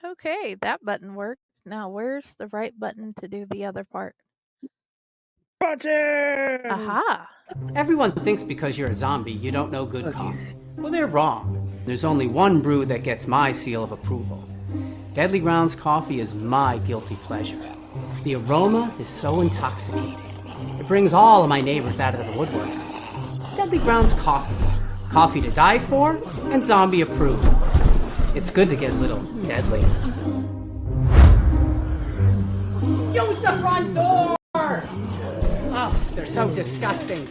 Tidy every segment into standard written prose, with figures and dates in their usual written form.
Okay, that button worked. Now, where's the right button to do the other part? Button! Aha! Everyone thinks because you're a zombie, you don't know good coffee. Well, they're wrong. There's only one brew that gets my seal of approval. Deadly Grounds coffee is my guilty pleasure. The aroma is so intoxicating. It brings all of my neighbors out of the woodwork. Deadly Grounds coffee. Coffee to die for and zombie approved. It's good to get a little deadly. Use the front door! Oh, they're so disgusting.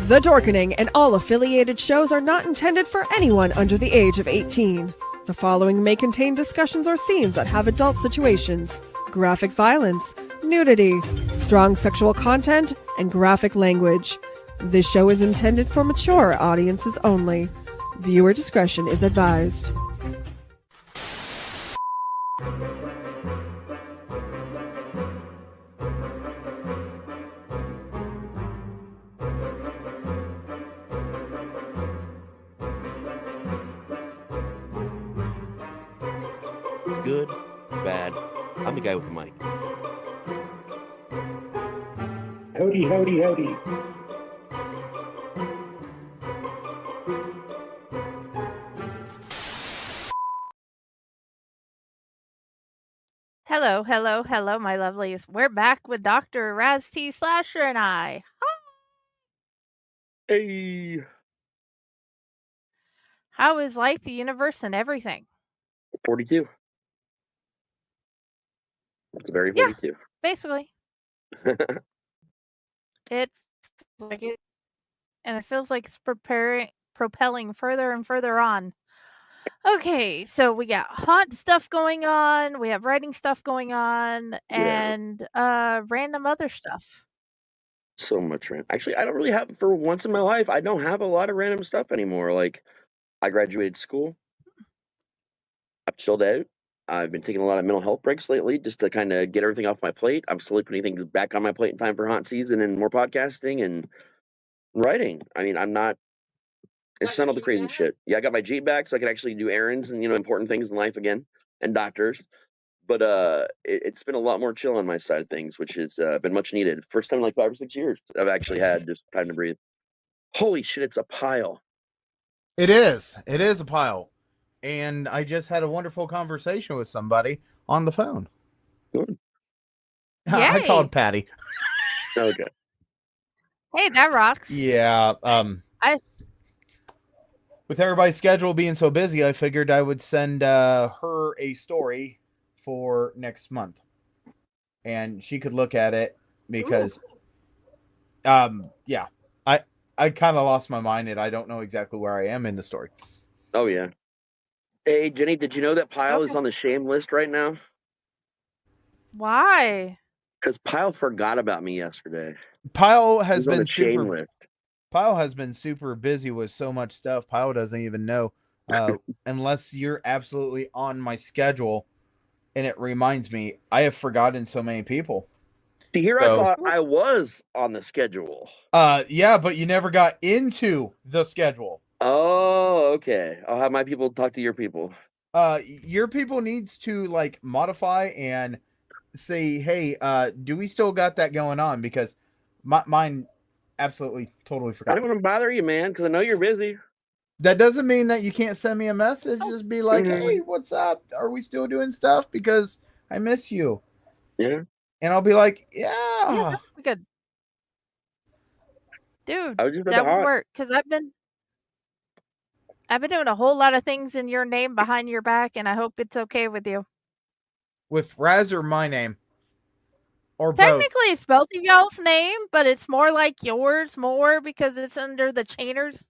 The Dorkening and all affiliated shows are not intended for anyone under the age of 18. The following may contain discussions or scenes that have adult situations, graphic violence, nudity, strong sexual content, and graphic language. This show is intended for mature audiences only. Viewer discretion is advised. Good, bad. I'm the guy with the mic. Howdy, howdy, howdy. Hello, hello, hello, my lovelies. We're back with Dr. Raz T. Slasher and I. Hey! How is life, the universe, and everything? 42. It's very Yeah. 42. Basically. It's like it, and it feels like it's propelling further and further on. Okay, so we got haunt stuff going on, we have writing stuff going on, and random other stuff. So much random. Actually, I don't really have, for once in my life, I don't have a lot of random stuff anymore. Like, I graduated school. I'm still out. I've been taking a lot of mental health breaks lately just to kind of get everything off my plate. I'm slowly putting things back on my plate in time for haunt season and more podcasting and writing. I mean, I'm not, it's not all the crazy shit. Yeah, I got my Jeep back so I can actually do errands and, important things in life again and doctors. But it's been a lot more chill on my side of things, which has been much needed. First time in like 5 or 6 years I've actually had just time to breathe. Holy shit, it's a pile. It is. It is a pile. And I just had a wonderful conversation with somebody on the phone. Good. I Yay. called Patty. Okay. Hey, that rocks. Yeah. With everybody's schedule being so busy, I figured I would send her a story for next month. And she could look at it because, yeah, I kind of lost my mind and I don't know exactly where I am in the story. Oh, yeah. Hey, Jenny, did you know that Pyle is on the shame list right now? Why? Because Pyle forgot about me yesterday. Pyle has He's on been the shame super. list. Pyle has been super busy with so much stuff. Pyle doesn't even know unless you're absolutely on my schedule, and it reminds me. I have forgotten so many people. See, here I thought I was on the schedule. Yeah, but you never got into the schedule. Oh, okay. I'll have my people talk to your people. Your people needs to like modify and say, hey, do we still got that going on? Because mine absolutely totally forgot. I don't want to bother you, man, because I know you're busy. That doesn't mean that you can't send me a message. Just be like, hey, what's up? Are we still doing stuff? Because I miss you. Yeah. And I'll be like, yeah. We could. Dude, I was just that would work, because I've been doing a whole lot of things in your name behind your back, and I hope it's okay with you. With Raz or my name? Or Technically, both? it's both of y'all's name, but it's more like yours more because it's under the Chainers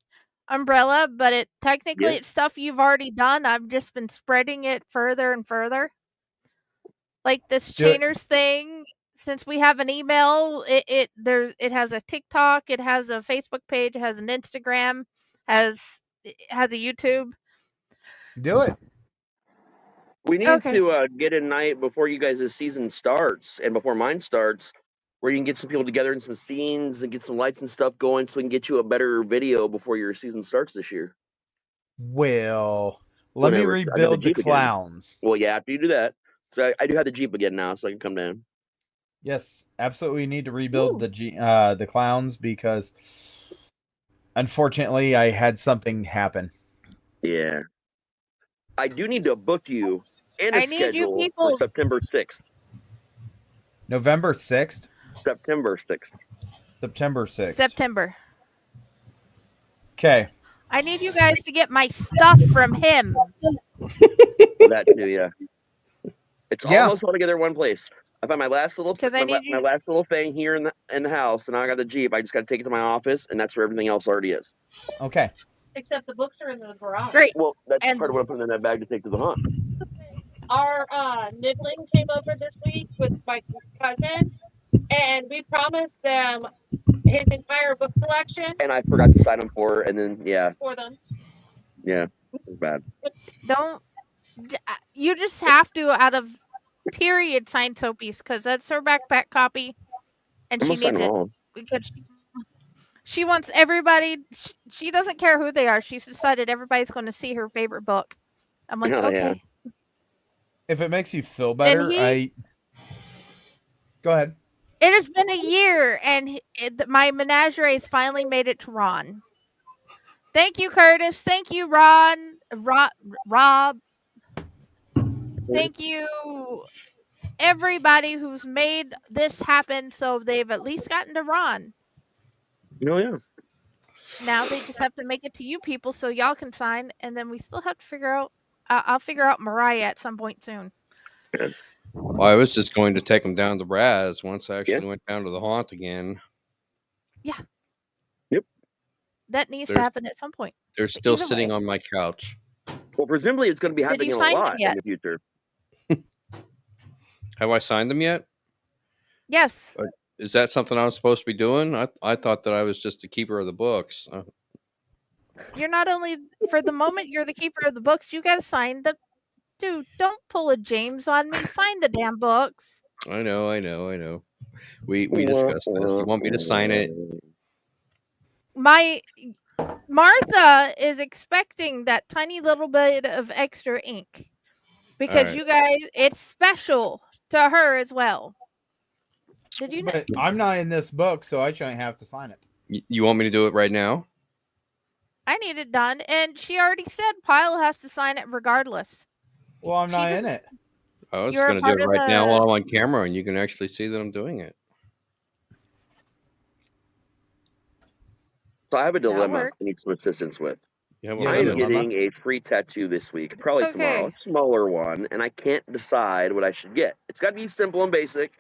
umbrella, but it technically Yeah. it's stuff you've already done. I've just been spreading it further and further. Like this Do it. Chainers thing, since we have an email, it has a TikTok, it has a Facebook page, it has an Instagram, it has a YouTube. Do it. We need Okay. to get a night before you guys' season starts and before mine starts, where you can get some people together in some scenes and get some lights and stuff going, so we can get you a better video before your season starts this year. Well, let me Whenever. I got the rebuild the Jeep again. clowns. Well, yeah, after you do that. So I do have the Jeep again now, so I can come down. Yes, absolutely need to rebuild the clowns because unfortunately I had something happen. Yeah. I do need to book you and a I need you schedule people. for September 6th. November 6th? September 6th. September 6th. September. Okay. I need you guys to get my stuff from him. That too, yeah. It's Yeah. almost all together in one place. I found my last little 'Cause I need my you- last little thing here in the house, and now I got the Jeep. I just got to take it to my office, and that's where everything else already is. Okay. Except the books are in the garage. Great. Well, that's And- part of what I'm putting in that bag to take to the hunt. Our nibbling came over this week with my cousin, and we promised them his entire book collection And I forgot to sign them for her, and then yeah, for them. it was bad. You just have to, out of period, sign Sophie's, because that's her backpack copy, and I'm she gonna sign needs them it all. because she wants everybody. She doesn't care who they are. She's decided everybody's going to see her favorite book. I'm like, Oh, yeah. okay. If it makes you feel better, Go ahead. It has been a year, and my menagerie's finally made it to Ron. Thank you, Curtis. Thank you, Ron. Rob. Thank you, everybody who's made this happen, so they've at least gotten to Ron. Oh, yeah. Now they just have to make it to you people so y'all can sign, and then we still have to figure out. I'll figure out Mariah at some point soon. Well, I was just going to take them down to Raz once I actually Yeah. went down to the haunt again. That needs to There's- happen at some point. They're still Either sitting way. on my couch. Well, presumably it's going to be Did happening you a sign them lot in yet? the future. Have I signed them yet? Yes. Is that something I was supposed to be doing? I thought that I was just the keeper of the books. You're not only, for the moment, you're the keeper of the books. You got to sign the. Dude, don't pull a James on me. Sign the damn books. I know. We discussed this. You want me to sign it? My Martha is expecting that tiny little bit of extra ink because Alright. you guys, it's special to her as well. Did you know? But I'm not in this book, so I shouldn't have to sign it. You want me to do it right now? I need it done, and she already said Pyle has to sign it regardless. Well, I'm She not in doesn't- it. I was You're a going to do part it of right now the- while I'm on camera, and you can actually see that I'm doing it. So I have a That'll dilemma work. I need some assistance with. Yeah, Yeah, I really, am Mama. getting a free tattoo this week, probably tomorrow. Okay. A smaller one, and I can't decide what I should get. It's got to be simple and basic.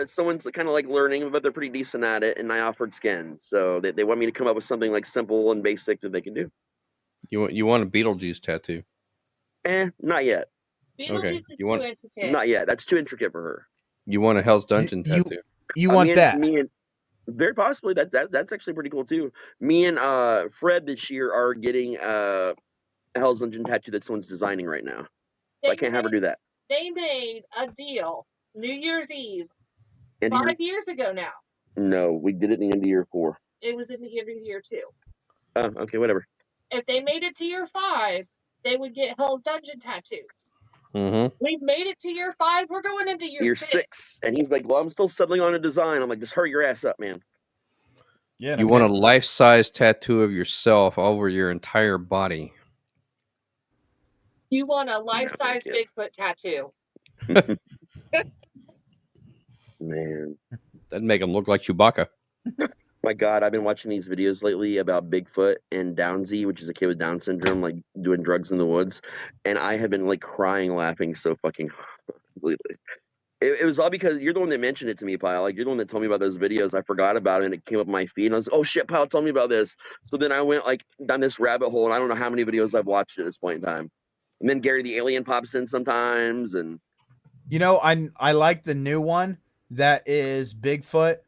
Someone's kind of like learning, but they're pretty decent at it, and I offered skin. So they want me to come up with something like simple and basic that they can do. You want a Beetlejuice tattoo? Not yet. Beetlejuice is you want- too intricate. Not yet. That's too intricate for her. You want a Hell's Dungeon You- tattoo? You want that? Me and very possibly that's actually pretty cool too. Me and Fred this year are getting a Hell's Dungeon tattoo that someone's designing right now. So I can't have her do that. They made a deal New Year's Eve And 5 years ago now. no, we did it in the end of year 4. It was in the end of year 2. Oh, okay, whatever. If they made it to year 5, they would get Hell's Dungeon tattoos. Mm-hmm. We've made it to year 5. We're going into year Year 6. 6, and he's like, "Well, I'm still settling on a design." I'm like, "Just hurry your ass up, man." Yeah. You want a life-size tattoo of yourself over your entire body. You want a life-size thank you. Bigfoot tattoo. Man, That'd make him look like Chewbacca. my God, I've been watching these videos lately about Bigfoot and Downsy, which is a kid with Down syndrome, like doing drugs in the woods, and I have been like crying, laughing so fucking completely. It was all because you're the one that mentioned it to me, Pyle. Like, you're the one that told me about those videos. I forgot about it, and it came up my feed, and I was, oh shit, Pyle, tell me about this. So then I went like down this rabbit hole, and I don't know how many videos I've watched at this point in time. And then Gary the Alien pops in sometimes, and You know, I like the new one that is Bigfoot,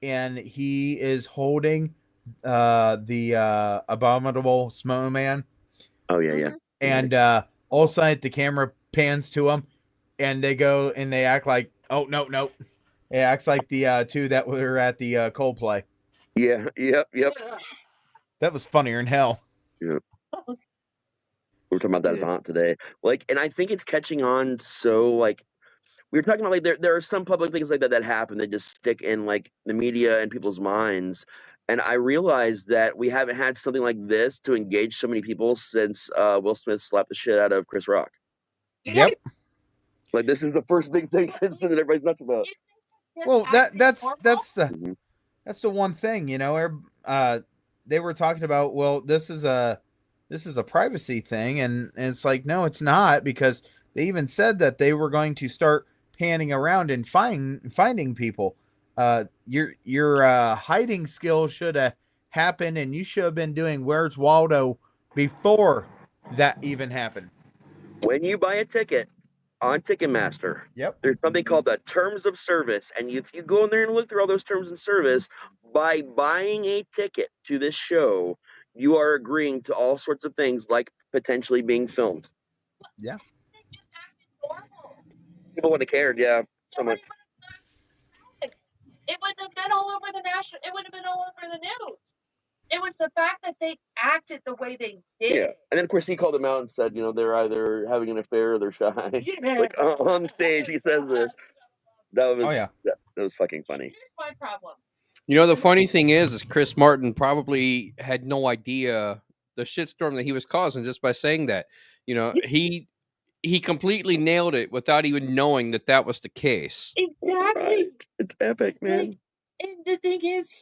and he is holding the abominable snowman, oh yeah, yeah. Mhm. and all of a sudden the camera pans to him, and they go and they act like, oh no, it acts like the two that were at the Coldplay. Yeah, yep. That was funnier than hell. We were talking about that at the haunt today. Like, and I think it's catching on. So, like, we were talking about like there are some public things like that happen that just stick in like the media and people's minds. And I realized that we haven't had something like this to engage so many people since Will Smith slapped the shit out of Chris Rock. Yep. Like, this is the first big thing since that everybody's nuts about. Well, that's Mhm. that's the one thing, you know. They were talking about, well, this is a privacy thing, and it's like, no, it's not, because they even said that they were going to start panning around and finding people. Your hiding skill should have happened, and you should have been doing Where's Waldo before that even happened. When you buy a ticket on Ticketmaster, Yep. there's something called the terms of service. And if you go in there and look through all those terms of service, by buying a ticket to this show, you are agreeing to all sorts of things like potentially being filmed. Yeah. People wouldn't have cared, yeah, so much. It wouldn't have been all over the national. It would have been all over the news. It was the fact that they acted the way they did. Yeah, and then of course he called them out and said, you know, they're either having an affair or they're shy. Like on stage, he says this. That was that was fucking funny. Here's my problem. You know, the funny thing is Chris Martin probably had no idea the shitstorm that he was causing just by saying that. You know, he completely nailed it without even knowing that was the case. Exactly. Right. It's epic, man. Like, and the thing is,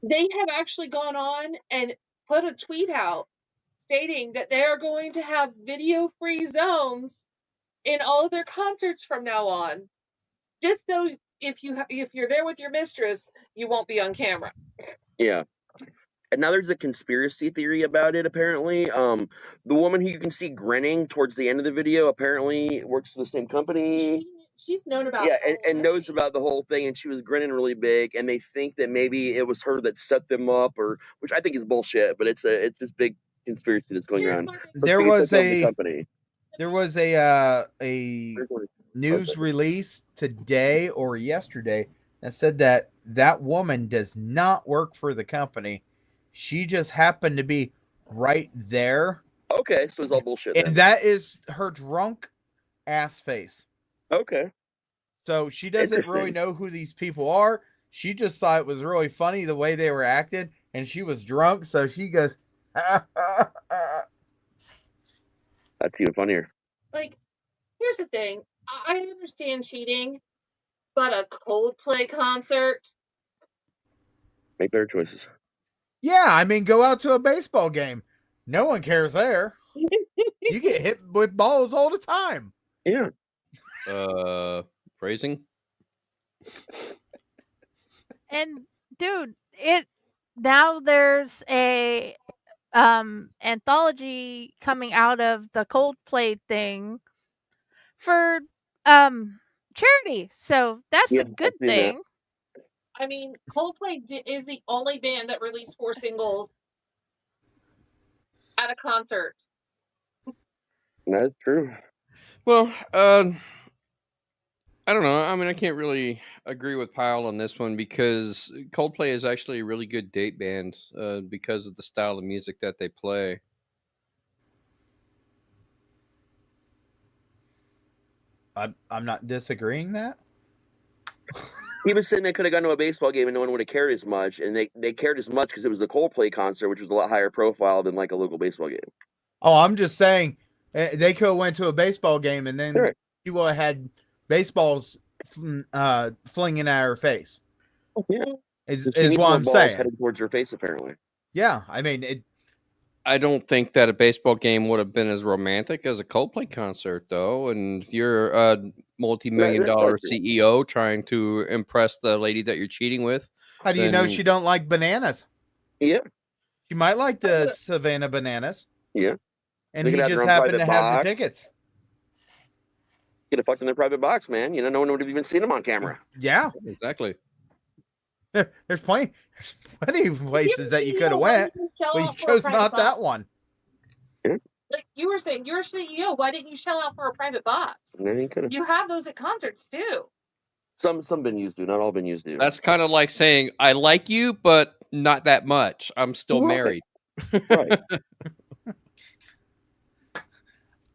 they have actually gone on and put a tweet out stating that they are going to have video-free zones in all of their concerts from now on, just so if you're there with your mistress, you won't be on camera. Yeah. And now there's a conspiracy theory about it, apparently. The woman who you can see grinning towards the end of the video apparently works for the same company. She's known about Yeah, and knows about the whole thing, and she was grinning really big, and they think that maybe it was her that set them up, or which I think is bullshit, but it's this big conspiracy that's going around. There was the company. There was a news release today or yesterday that said that woman does not work for the company. She just happened to be right there. Okay, so it's all bullshit. And that is her drunk ass face. Okay. So she doesn't really know who these people are. She just thought it was really funny the way they were acting, and she was drunk, so she goes, That's even funnier. Like, here's the thing. I understand cheating, but a Coldplay concert? Make better choices. yeah, I mean, go out to a baseball game. No one cares there. You get hit with balls all the time. Yeah. Phrasing? And dude, now there's a anthology coming out of the Coldplay thing for charity. So that's a good thing. I mean, Coldplay is the only band that released 4 singles at a concert. That's true. Well, I don't know. I mean, I can't really agree with Pyle on this one because Coldplay is actually a really good date band because of the style of music that they play. I'm not disagreeing that. He was saying they could have gone to a baseball game and no one would have cared as much, and they cared as much because it was the Coldplay concert, which was a lot higher profile than like a local baseball game. Oh, I'm just saying they could have went to a baseball game and then you would have had baseballs flinging at her face. Yeah, is what I'm saying. Heading towards her face, apparently. Yeah, I mean, I don't think that a baseball game would have been as romantic as a Coldplay concert, though. And you're a multi-million-dollar CEO trying to impress the lady that you're cheating with. How do you know then- she don't like bananas? Yeah. She might like the Savannah bananas. Yeah. And They he could have their just own happened to private have the box. tickets. Get a fucked in their private box, man. You know, no one would have even seen them on camera. Yeah. Exactly. There's plenty of places that you CEO, could have why went, didn't you shell but you out for a chose private not box? that one. Like you were saying, you're a CEO. Why didn't you shell out for a private box? And then he could have. You have those at concerts too. Some venues do, not all venues do. That's kind of like saying, I like you, but not that much. I'm still Right. married. Right.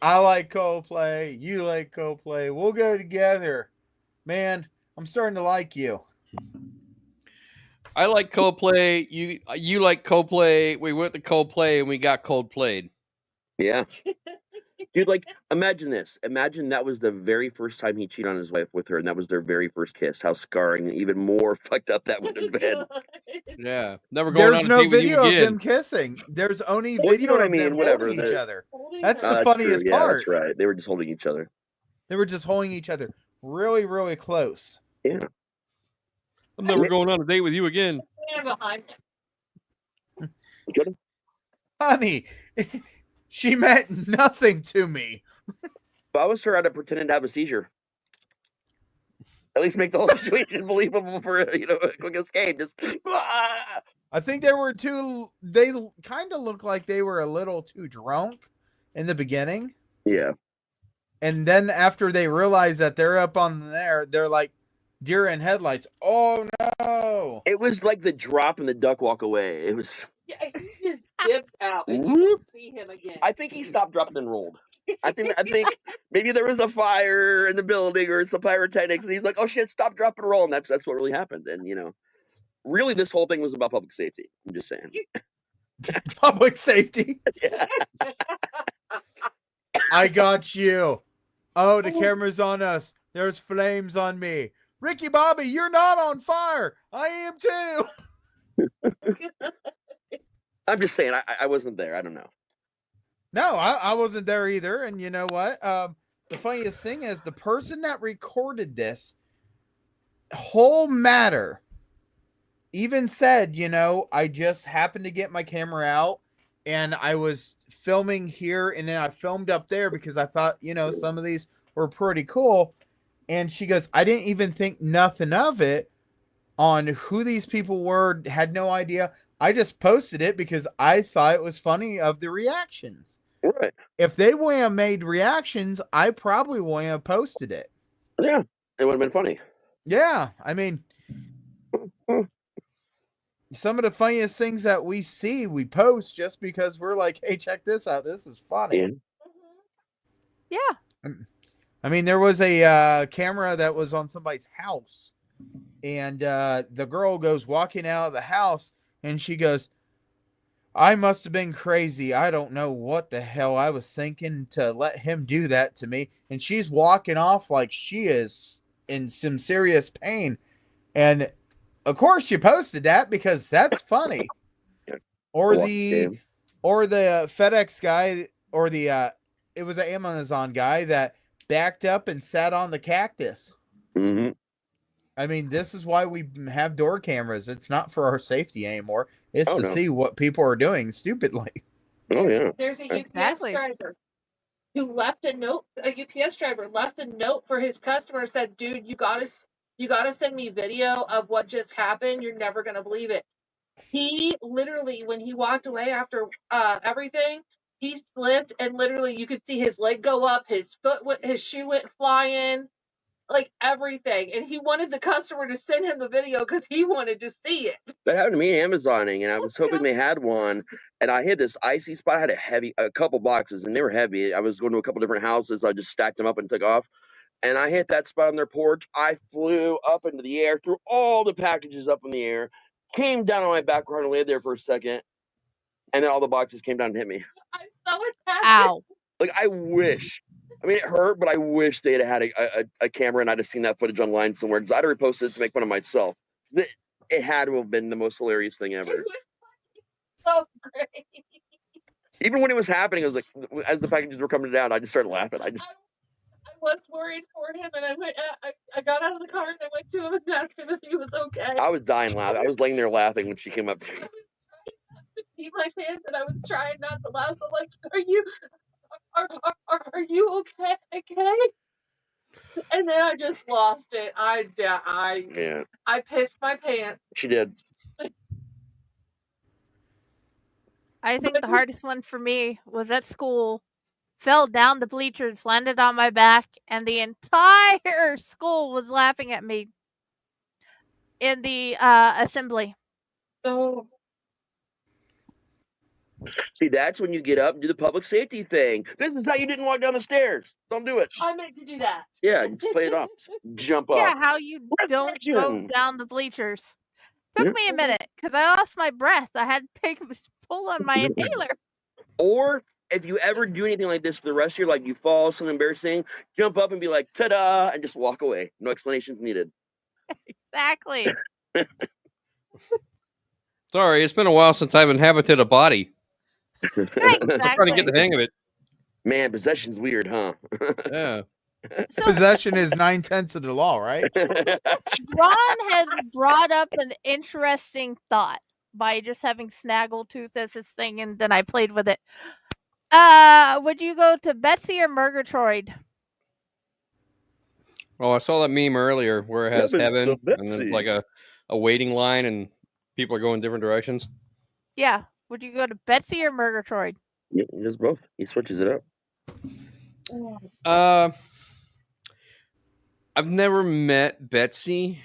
I like Coldplay. You like Coldplay. We'll go together. Man, I'm starting to like you. I like Coldplay. You like Coldplay. We went to Coldplay and we got Coldplayed. Yeah. Dude, like, imagine this. Imagine that was the very first time he cheated on his wife with her, and that was their very first kiss. How scarring and even more fucked up that would have been. Yeah. Never going There's on a no date with you video of again. them kissing. There's only Well, you video know what I of mean, them whatever, holding each the- other. Holding That's hands. the True. funniest Yeah, part. that's right. They were just holding each other. They were just holding each other really, really close. Yeah. I'm never going on a date with you again. Stand behind him. You could've- Honey, she meant nothing to me. If I was her, I'd have pretended to have a seizure. At least make the whole situation believable for a quick escape. Just I think they kind of looked like they were a little too drunk in the beginning. yeah. And then after they realize that they're up on there, they're like deer in headlights. Oh no. It was like the drop and the duck walk away. It was. Yeah, he just dips out and you don't see him again. I think he stopped, dropped, and rolled. I think maybe there was a fire in the building or some pyrotechnics, and he's like, "Oh shit, stop, drop, and roll," and that's what really happened. And really, this whole thing was about public safety. I'm just saying. Public safety. Yeah. I got you. Oh, the camera's on us. There's flames on me. Ricky Bobby, you're not on fire. I am too. I'm just saying. I wasn't there. I don't know. No, I wasn't there either. And you know what? The funniest thing is the person that recorded this whole matter even said, I just happened to get my camera out and I was filming here and then I filmed up there because I thought, some of these were pretty cool. And she goes, I didn't even think nothing of it on who these people were, had no idea. I just posted it because I thought it was funny of the reactions. Right. If they wouldn't have made reactions, I probably wouldn't have posted it. Yeah. It would have been funny. Yeah. I mean, some of the funniest things that we see, we post just because we're like, hey, check this out. This is funny. Yeah. Yeah. I mean, there was a camera that was on somebody's house, and the girl goes walking out of the house, and she goes, I must have been crazy. I don't know what the hell I was thinking to let him do that to me. And she's walking off like she is in some serious pain. And of course you posted that because that's funny. Or the FedEx guy, or it was an Amazon guy that backed up and sat on the cactus. Mm-hmm. I mean, this is why we have door cameras. It's not for our safety anymore. It's to no. see what people are doing stupidly. Oh yeah. There's a UPS Exactly. driver who left a note. A UPS driver left a note for his customer. Said, "Dude, you gotta send me video of what just happened. You're never gonna believe it." He literally, when he walked away after everything, he slipped and literally you could see his leg go up, his shoe went flying, like everything. And he wanted the customer to send him the video because he wanted to see it. That happened to me Amazoning, and I was hoping they had one. And I hit this icy spot. I had a couple boxes, and they were heavy. I was going to a couple different houses. I just stacked them up and took off. And I hit that spot on their porch. I flew up into the air, threw all the packages up in the air, came down on my back and laid there for a second. And then all the boxes came down and hit me. I'm so attached. Ow. Like, I wish. I mean, it hurt, but I wish they'd had a camera and I'd have seen that footage online somewhere because I'd have reposted it to make fun of myself. It had to have been the most hilarious thing It ever. was so great. Even when it was happening, I was like, as the packages were coming down, I just started laughing. I was worried for him, and I went. I got out of the car and I went to him and asked him if he was okay. I was dying laughing. I was laying there laughing when she came up to me. I was trying not to pee my pants, and I was trying not to laugh. So I'm like, are you okay? And then I just lost it. I pissed my pants. She did. I think the hardest one for me was at school. Fell down the bleachers, landed on my back, and the entire school was laughing at me in the assembly. Oh. See, that's when you get up and do the public safety thing. This is how you didn't walk down the stairs. Don't do it. I meant to do that. Yeah, just play it off. Jump up. Yeah, how you don't go down the bleachers. Took me a minute because I lost my breath. I had to pull on my inhaler. Or if you ever do anything like this for the rest of your life, you fall, something embarrassing, jump up and be like, ta-da, and just walk away. No explanations needed. Exactly. Sorry, it's been a while since I've inhabited a body. Exactly. I'm trying to get the hang of it. Man, possession's weird, huh? Yeah. So Possession is 9/10 of the law, right? Ron has brought up an interesting thought by just having Snaggletooth as his thing, and then I played with it. Would you go to Betsy or Murgatroyd? Oh, I saw that meme earlier where it has Heaven to heaven and then Betsy. like a waiting line and people are going different directions. Yeah. Would you go to Betsy or Murgatroyd? Yeah, he does both. He switches it up. I've never met Betsy.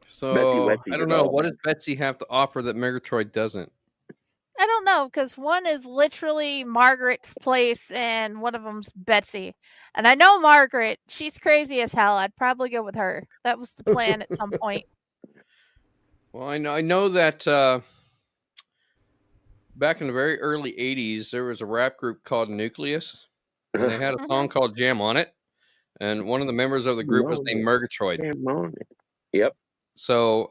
So Betsy I don't did know. all What that. does Betsy have to offer that Murgatroyd doesn't? I don't know, because one is literally Margaret's place and one of them's Betsy. And I know Margaret, she's crazy as hell. I'd probably go with her. That was the plan at some point. Well, I know that back in the very early 80s, there was a rap group called Nucleus, and they had a song called Jam on It, and one of the members of the group was named Murgatroyd. Jam on it. Yep. So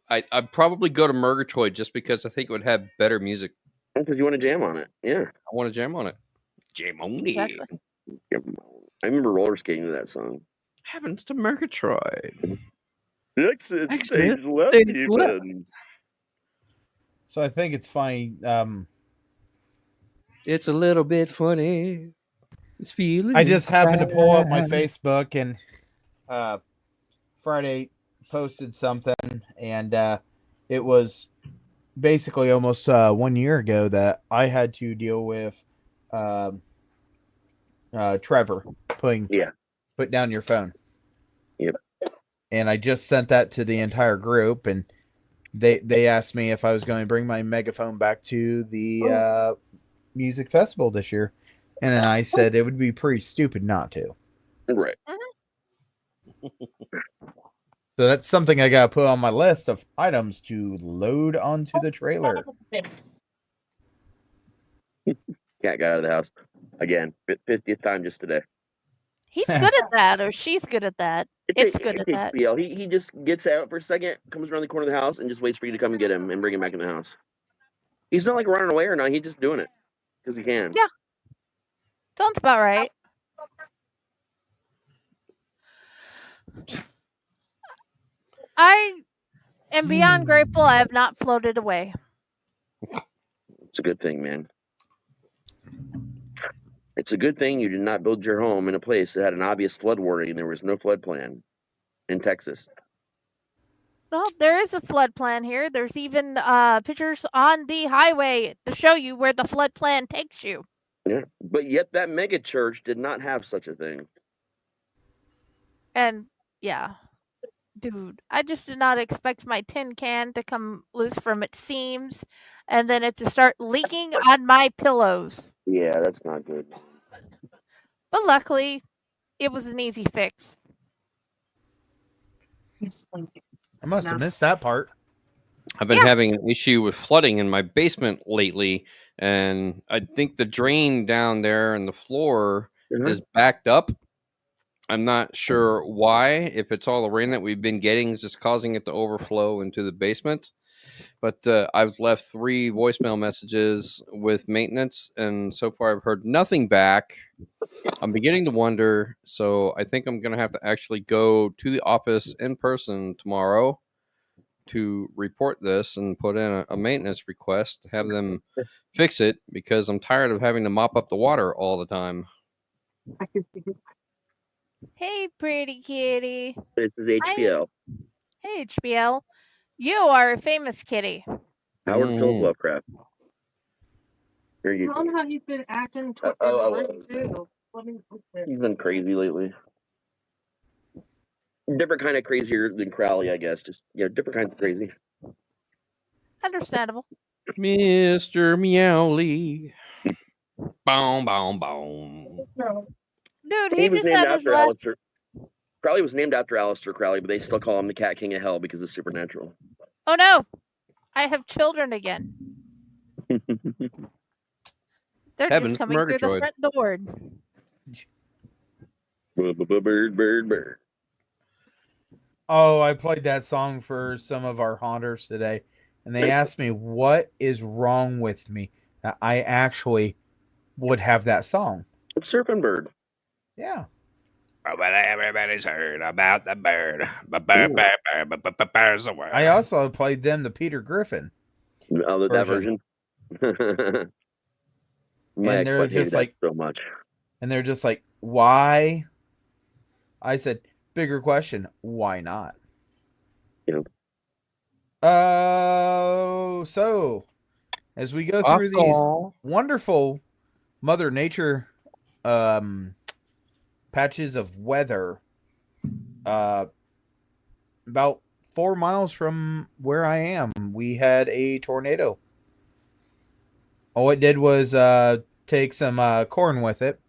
I'd probably go to Murgatroyd just because I think it would have better music. Because you want to jam on it. Yeah. I want to jam on it. Jam on it. Exactly. I remember roller skating to that song. Happens to Murgatroyd. Exit Exit stage left stage even. left. So I think it's funny. It's a little bit funny. It's feeling. I just happened to pull up my right. Facebook and Friday posted something, and it was basically almost 1 year ago that I had to deal with Trevor put down your phone. Yep. And I just sent that to the entire group, and they asked me if I was going to bring my megaphone back to the music festival this year, and then I said it would be pretty stupid not to. Right. So that's something I got to put on my list of items to load onto the trailer. Cat got out of the house. Again, 50th time just today. He's good at that, or she's good at that. It's good at that. Yeah, he just gets out for a second, comes around the corner of the house, and just waits for you to come and get him and bring him back in the house. He's not like running away or not. He's just doing it because he can. Yeah. Sounds about right. I am beyond grateful I have not floated away. It's a good thing, man. It's a good thing you did not build your home in a place that had an obvious flood warning and there was no flood plan in Texas. Well, there is a flood plan here. There's even pictures on the highway to show you where the flood plan takes you. Yeah, but yet that mega church did not have such a thing. And yeah, dude, I just did not expect my tin can to come loose from its seams and then it to start leaking on my pillows. Yeah, that's not good. But luckily, it was an easy fix. I must have missed that part. I've been having an issue with flooding in my basement lately, and I think the drain down there and the floor is backed up. I'm not sure why, if it's all the rain that we've been getting is just causing it to overflow into the basement. But I've left 3 voicemail messages with maintenance, and so far I've heard nothing back. I'm beginning to wonder, so I think I'm going to have to actually go to the office in person tomorrow to report this and put in a maintenance request to have them fix it, because I'm tired of having to mop up the water all the time. Hey, pretty kitty. This is HPL. Hey, HBL. You are a famous kitty. Howard Philip Lovecraft. Here you Tell go. him how he's been acting in Oh, the oh, room, oh. too. Let me look there. He's been crazy lately. Different kind of crazier than Crowley, I guess. Just different kind of crazy. Understandable. Mr. Meowly. Boom, boom, boom. Dude, He he was just named had his after last. Aleister. Crowley was named after Aleister Crowley, but they still call him the Cat King of Hell because it's supernatural. Oh no! I have children again. They're Heavens, just coming through the Murgatroyd. front door. Bird. Oh, I played that song for some of our haunters today, and they asked me what is wrong with me that I actually would have that song. It's Surfing Bird. Yeah. Oh, but everybody's heard about the bird. Bird's the word. I also played them the Peter Griffin. Oh, that version. My And ex they're hated just that like, so much. and they're just like, why? I said, bigger question, why not? Yep. So as we go through these wonderful Mother Nature patches of weather, about 4 miles from where I am, we had a tornado. All it did was take some corn with it.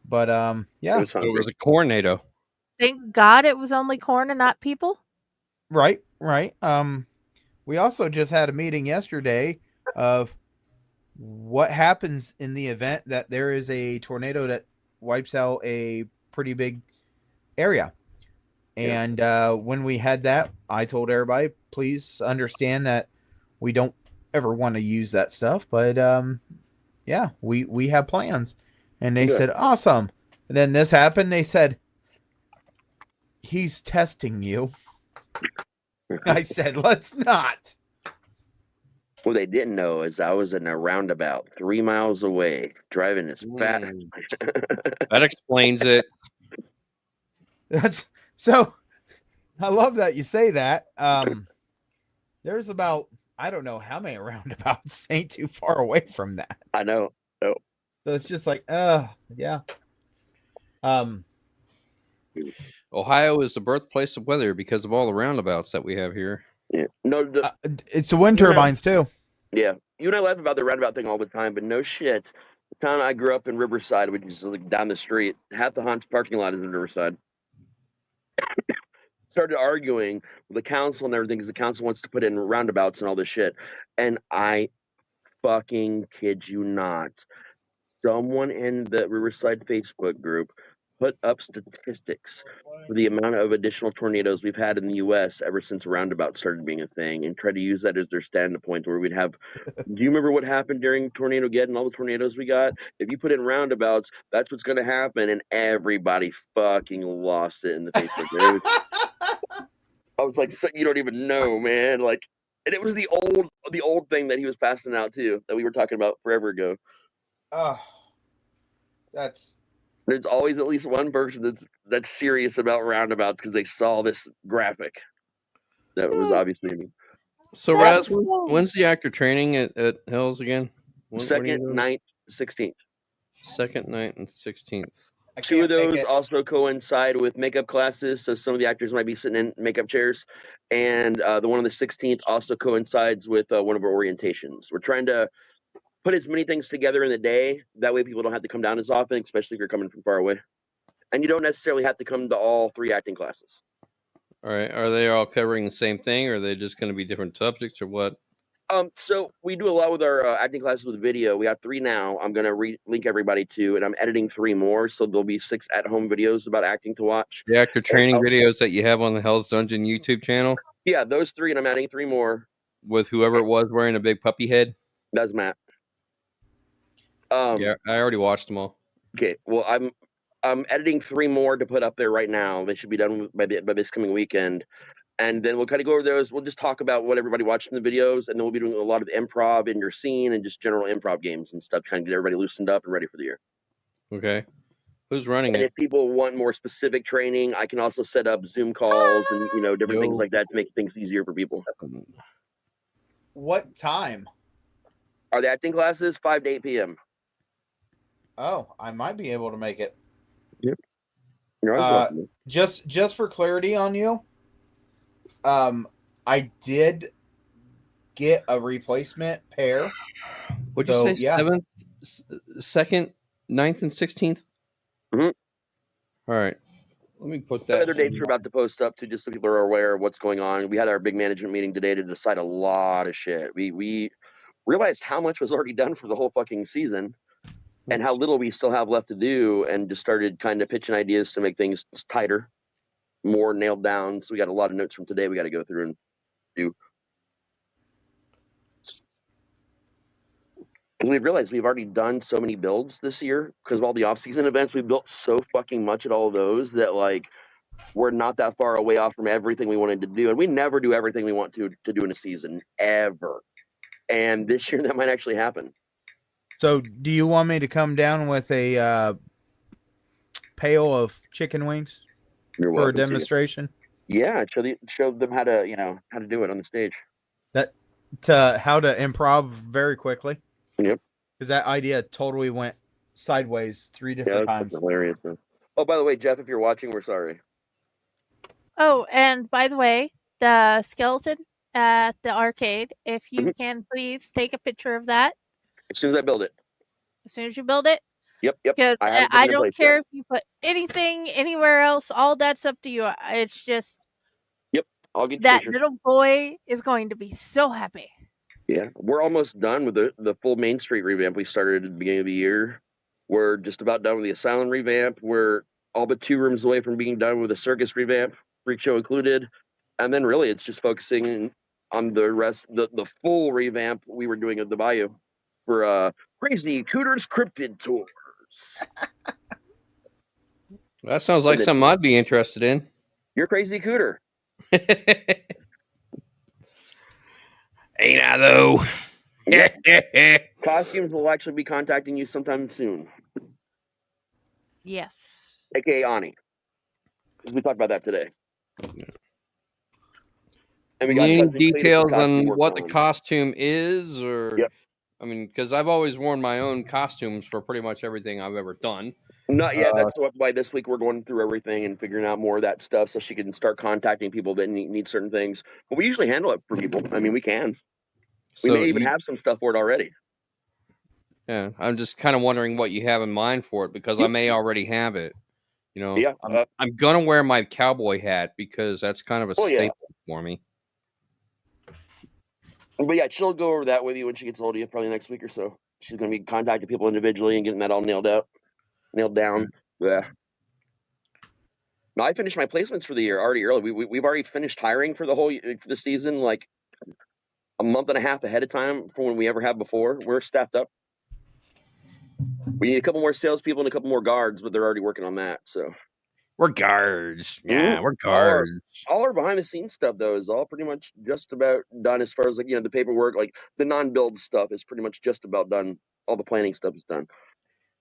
But yeah. It was a tornado. Thank God it was only corn and not people. Right. We also just had a meeting yesterday of what happens in the event that there is a tornado that wipes out a pretty big area. And when we had that, I told everybody, please understand that we don't ever want to use that stuff. But yeah, we have plans. And they said, awesome. And then this happened. They said, he's testing you. I said, let's not. What they didn't know is I was in a roundabout 3 miles away, driving as fast. That explains it. That's so. I love that you say that. There's about, I don't know how many roundabouts ain't too far away from that. I know. Oh. So it's just like, yeah. Ohio is the birthplace of weather because of all the roundabouts that we have here. Yeah. No, it's the wind turbines too. Yeah. You and I laugh about the roundabout thing all the time, but no shit. The town I grew up in, Riverside, which is like down the street, half the Haunts parking lot is in Riverside. Started arguing with the council and everything because the council wants to put in roundabouts and all this shit. And I fucking kid you not. Someone in the Riverside Facebook group put up statistics for the amount of additional tornadoes we've had in the U.S. ever since roundabouts started being a thing, and tried to use that as their stand point where we'd have. Do you remember what happened during Tornado Geddon? All the tornadoes we got. If you put in roundabouts, that's what's going to happen, and everybody fucking lost it in the Facebook group. I was like, so, you don't even know, man. Like, and it was the old thing that he was passing out too, that we were talking about forever ago. There's always at least one person that's serious about roundabouts because they saw this graphic. That was obviously me. So, Raz, when's the actor training at Hills again? Second, 9th, 16th. 2nd, 9th, and 16th. Two of those also coincide with makeup classes, so some of the actors might be sitting in makeup chairs. And the one on the 16th also coincides with one of our orientations. We're trying to put as many things together in the day. That way people don't have to come down as often, especially if you're coming from far away. And you don't necessarily have to come to all 3 acting classes. All right. Are they all covering the same thing, or are they just going to be different subjects, or what? So we do a lot with our acting classes with video. We have 3 now. I'm going to link everybody to, and I'm editing 3 more. So there'll be 6 at-home videos about acting to watch. The actor training videos that you have on the Hell's Dungeon YouTube channel? Yeah, those 3, and I'm adding 3 more. with whoever it was wearing a big puppy head? That's Matt. Yeah, I already watched them all. Okay, well, I'm editing 3 more to put up there right now. They should be done by this coming weekend, and then we'll kind of go over those. We'll just talk about what everybody watched in the videos, and then we'll be doing a lot of improv in your scene and just general improv games and stuff, trying to get everybody loosened up and ready for the year. Okay. Who's running And it? if people want more specific training, I can also set up Zoom calls and different things Yo. like that to make things easier for people. What time? Are the acting classes 5 to 8 p.m.? Oh, I might be able to make it. Yep. You're always welcome. Just for clarity on you, I did get a replacement pair. What'd you say? yeah. 7th, 2nd, 9th, and 16th? Mhm. All right. Let me put The that. other dates we're about to post up to, just so people are aware of what's going on. We had our big management meeting today to decide a lot of shit. We realized how much was already done for the whole fucking season and how little we still have left to do, and just started kind of pitching ideas to make things tighter, more nailed down. So we got a lot of notes from today we got to go through and do. Because we've realized we've already done so many builds this year because of all the off-season events. We've built so fucking much at all of those that, like, we're not that far away off from everything we wanted to do. And we never do everything we want to do in a season, ever. And this year that might actually happen. So, do you want me to come down with a pail of chicken wings You're for a welcome to. demonstration? Yeah, show them how to how to do it on the stage. How to improv very quickly. Yep. Because that idea totally went sideways 3 different times. That's hilarious. Man. Oh, by the way, Jeff, if you're watching, we're sorry. Oh, and by the way, the skeleton at the arcade, if you can please take a picture of that As soon as I build it. as soon as you build it. Yep. Because I haven't put I it in don't place care yet. if you put anything anywhere else, all that's up to you. It's just I'll get you that pictures. little boy is going to be so happy. Yeah, we're almost done with the full Main Street revamp we started at the beginning of the year. We're just about done with the Asylum revamp. We're all but 2 rooms away from being done with the Circus revamp, Freak Show included. And then really it's just focusing on the rest, the full revamp we were doing at the Bayou for Crazy Cooter's Cryptid Tours. That sounds like something I'd be interested in. You're Crazy Cooter. Ain't I though? Costumes will actually be contacting you sometime soon. Yes. AKA Ani. We talked about that today. And we got Any Leslie Cletus details costume on worked what the on. costume is, or Yep. I mean, because I've always worn my own costumes for pretty much everything I've ever done. Not yet. That's why this week we're going through everything and figuring out more of that stuff so she can start contacting people that need certain things. But we usually handle it for people. I mean, we can. We may even have some stuff for it already. Yeah, I'm just kind of wondering what you have in mind for it, because I may already have it. You know, Yeah, I'm gonna wear my cowboy hat because that's kind of a staple for me. But yeah, she'll go over that with you when she gets hold of you, probably next week or so. She's going to be contacting people individually and getting that all nailed down. Yeah. No, I finished my placements for the year already early. We've already finished hiring for for the season, like a month and a half ahead of time from when we ever have before. We're staffed up. We need a couple more salespeople and a couple more guards, but they're already working on that. So we're guards. Yeah, we're guards. All our behind the scenes stuff though is all pretty much just about done, as far as like the paperwork, like the non-build stuff is pretty much just about done. All the planning stuff is done.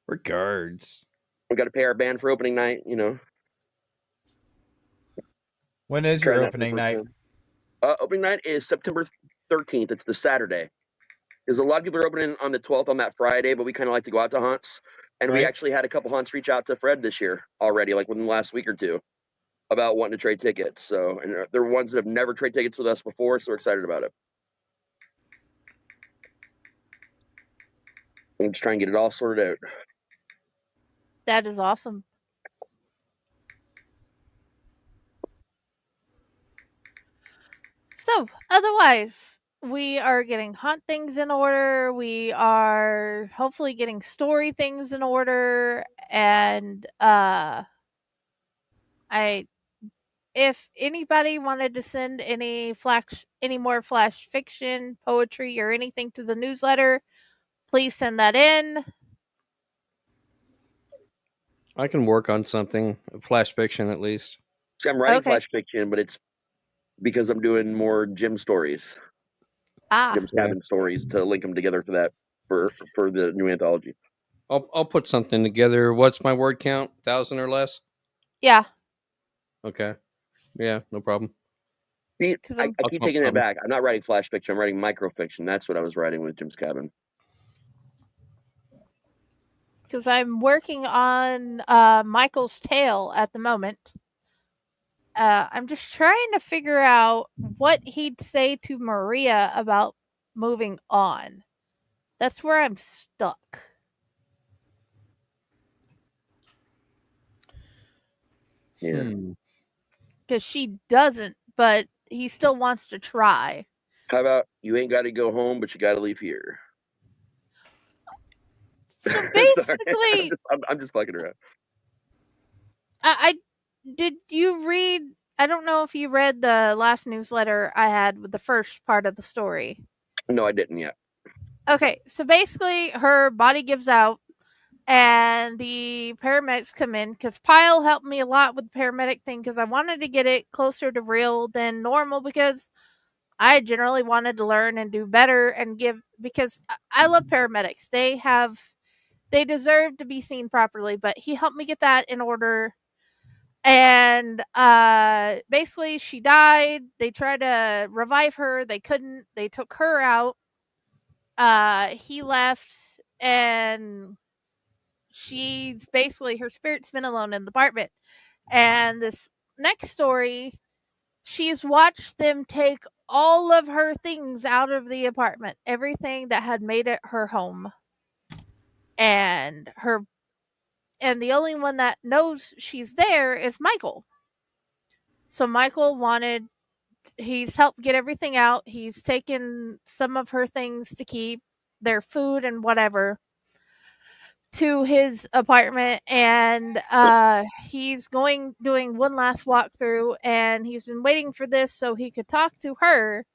We're guards. We got to pay our band for opening night. When is your opening night? Opening night is September 13th. It's the Saturday. Because a lot of people are opening on the 12th on that Friday, but we kind of like to go out to hunts. And we actually had a couple hunts reach out to Fred this year already, like within the last week or two, about wanting to trade tickets. So, and they're ones that have never traded tickets with us before, so we're excited about it. I'm just trying to get it all sorted out. That is awesome. So, otherwise, we are getting hunt things in order. We are hopefully getting story things in order. And I if anybody wanted to send any more flash fiction, poetry, or anything to the newsletter, please send that in. I can work on something, flash fiction at least. See, I'm writing Okay. flash fiction, but it's because I'm doing more Jim stories, Jim's Yeah. Cabin stories, to link them together for that for the new anthology. I'll put something together. What's my word count? 1,000 or less? Yeah, Okay. Yeah, no problem. See, 'cause I I'm I'll keep come up taking with it something. back. I'm not writing flash fiction. I'm writing microfiction. That's what I was writing with Jim's Cabin. because I'm working on Michael's Tale at the moment. I'm just trying to figure out what he'd say to Maria about moving on. That's where I'm stuck. Yeah. Hmm. Because she doesn't, but he still wants to try. How about you ain't got to go home, but you got to leave here? So Sorry. basically, I'm just fucking around. I did you read? I don't know if you read the last newsletter I had with the first part of the story. No, I didn't yet. Okay, so basically, her body gives out, and the paramedics come in because Pyle helped me a lot with the paramedic thing because I wanted to get it closer to real than normal because I generally wanted to learn and do better and give because I love paramedics. They deserve to be seen properly, but he helped me get that in order. And basically she died. They tried to revive her. They couldn't. They took her out. He left and she's basically her spirit's been alone in the apartment. And this next story, she's watched them take all of her things out of the apartment, everything that had made it her home. And the only one that knows she's there is Michael. So Michael he's helped get everything out. He's taken some of her things to keep, their food and whatever, to his apartment, and he's doing one last walkthrough, and he's been waiting for this so he could talk to her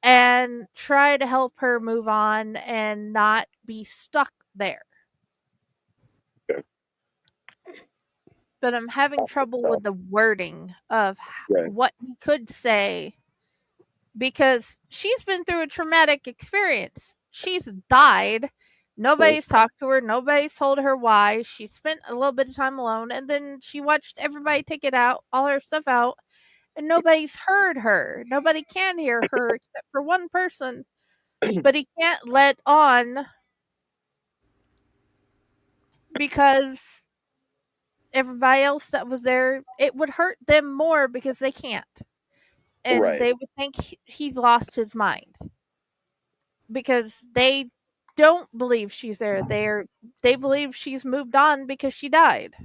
and try to help her move on and not be stuck there. Okay. But I'm having trouble with the wording of Right. what he could say because she's been through a traumatic experience. She's died. Nobody's talked to her. Nobody's told her why. She spent a little bit of time alone, and then she watched everybody take it out, all her stuff out, and nobody's heard her. Nobody can hear her except for one person. But he can't let on because everybody else that was there, it would hurt them more because they can't. And Right. they would think he's lost his mind because they don't believe she's there. They believe she's moved on because she died.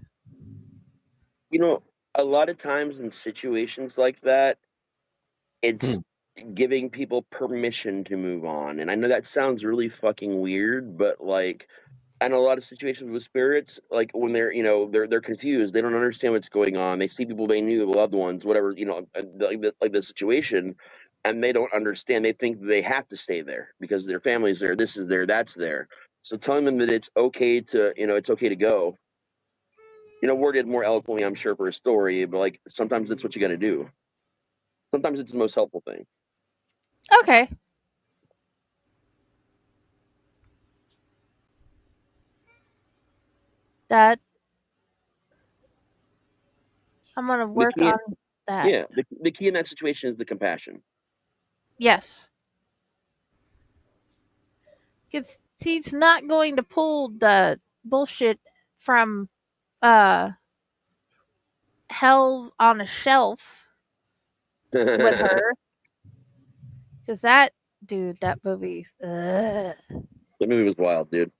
You know, a lot of times in situations like that, it's giving people permission to move on. And I know that sounds really fucking weird, but like, I know a lot of situations with spirits, like when they're, they're confused, they don't understand what's going on. They see people they knew, loved ones, whatever, like the situation, and they don't understand. They think they have to stay there because their family's there. This is there, that's there. So telling them that it's okay to go. Worded more eloquently, I'm sure, for a story, but like sometimes that's what you got to do. Sometimes it's the most helpful thing. Okay. That I'm gonna work key- on that. Yeah, the key in that situation is the compassion. Yes. Because he's not going to pull the bullshit from Hell on a Shelf with her. Because that movie. The movie was wild, dude.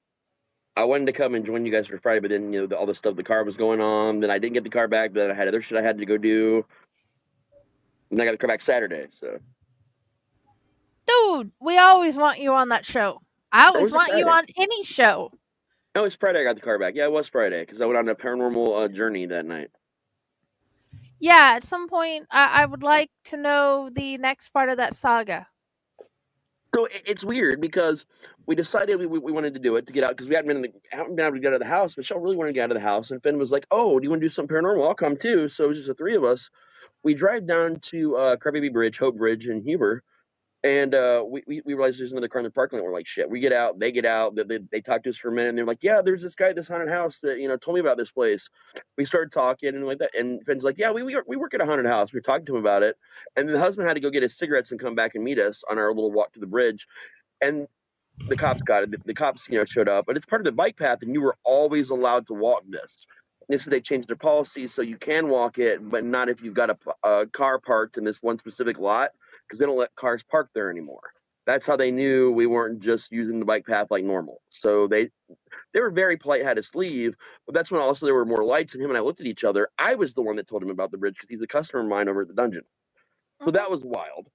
I wanted to come and join you guys for Friday, but then all the stuff, the car was going on. Then I didn't get the car back. Then I had other shit I had to go do. And I got the car back Saturday. So, Dude, we always want you on that show. I always was it want you Friday? on any show. No, it's Friday. I got the car back. Yeah, it was Friday because I went on a paranormal journey that night. Yeah, at some point, I would like to know the next part of that saga. So it's weird because we decided we wanted to do it to get out because we hadn't been able to get out of the house. Michelle really wanted to get out of the house, and Finn was like, "Oh, do you want to do something paranormal? I'll come too." So it was just the three of us. We drive down to Crybaby Bridge, Hope Bridge in Huber, and we realized there's another car in the parking lot. We're like, "Shit!" We get out, they get out. They talk to us for a minute, and they're like, "Yeah, there's this guy at this haunted house that told me about this place." We started talking and like that, and Finn's like, "Yeah, we work at a haunted house." We were talking to him about it, and then the husband had to go get his cigarettes and come back and meet us on our little walk to the bridge. And the cops got it. The cops, showed up, but it's part of the bike path, and you were always allowed to walk this. They said they changed their policy so you can walk it, but not if you've got a car parked in this one specific lot, because they don't let cars park there anymore. That's how they knew we weren't just using the bike path like normal. So they were very polite, had us leave, but that's when also there were more lights, and him and I looked at each other. I was the one that told him about the bridge because he's a customer of mine over at the dungeon. So that was wild.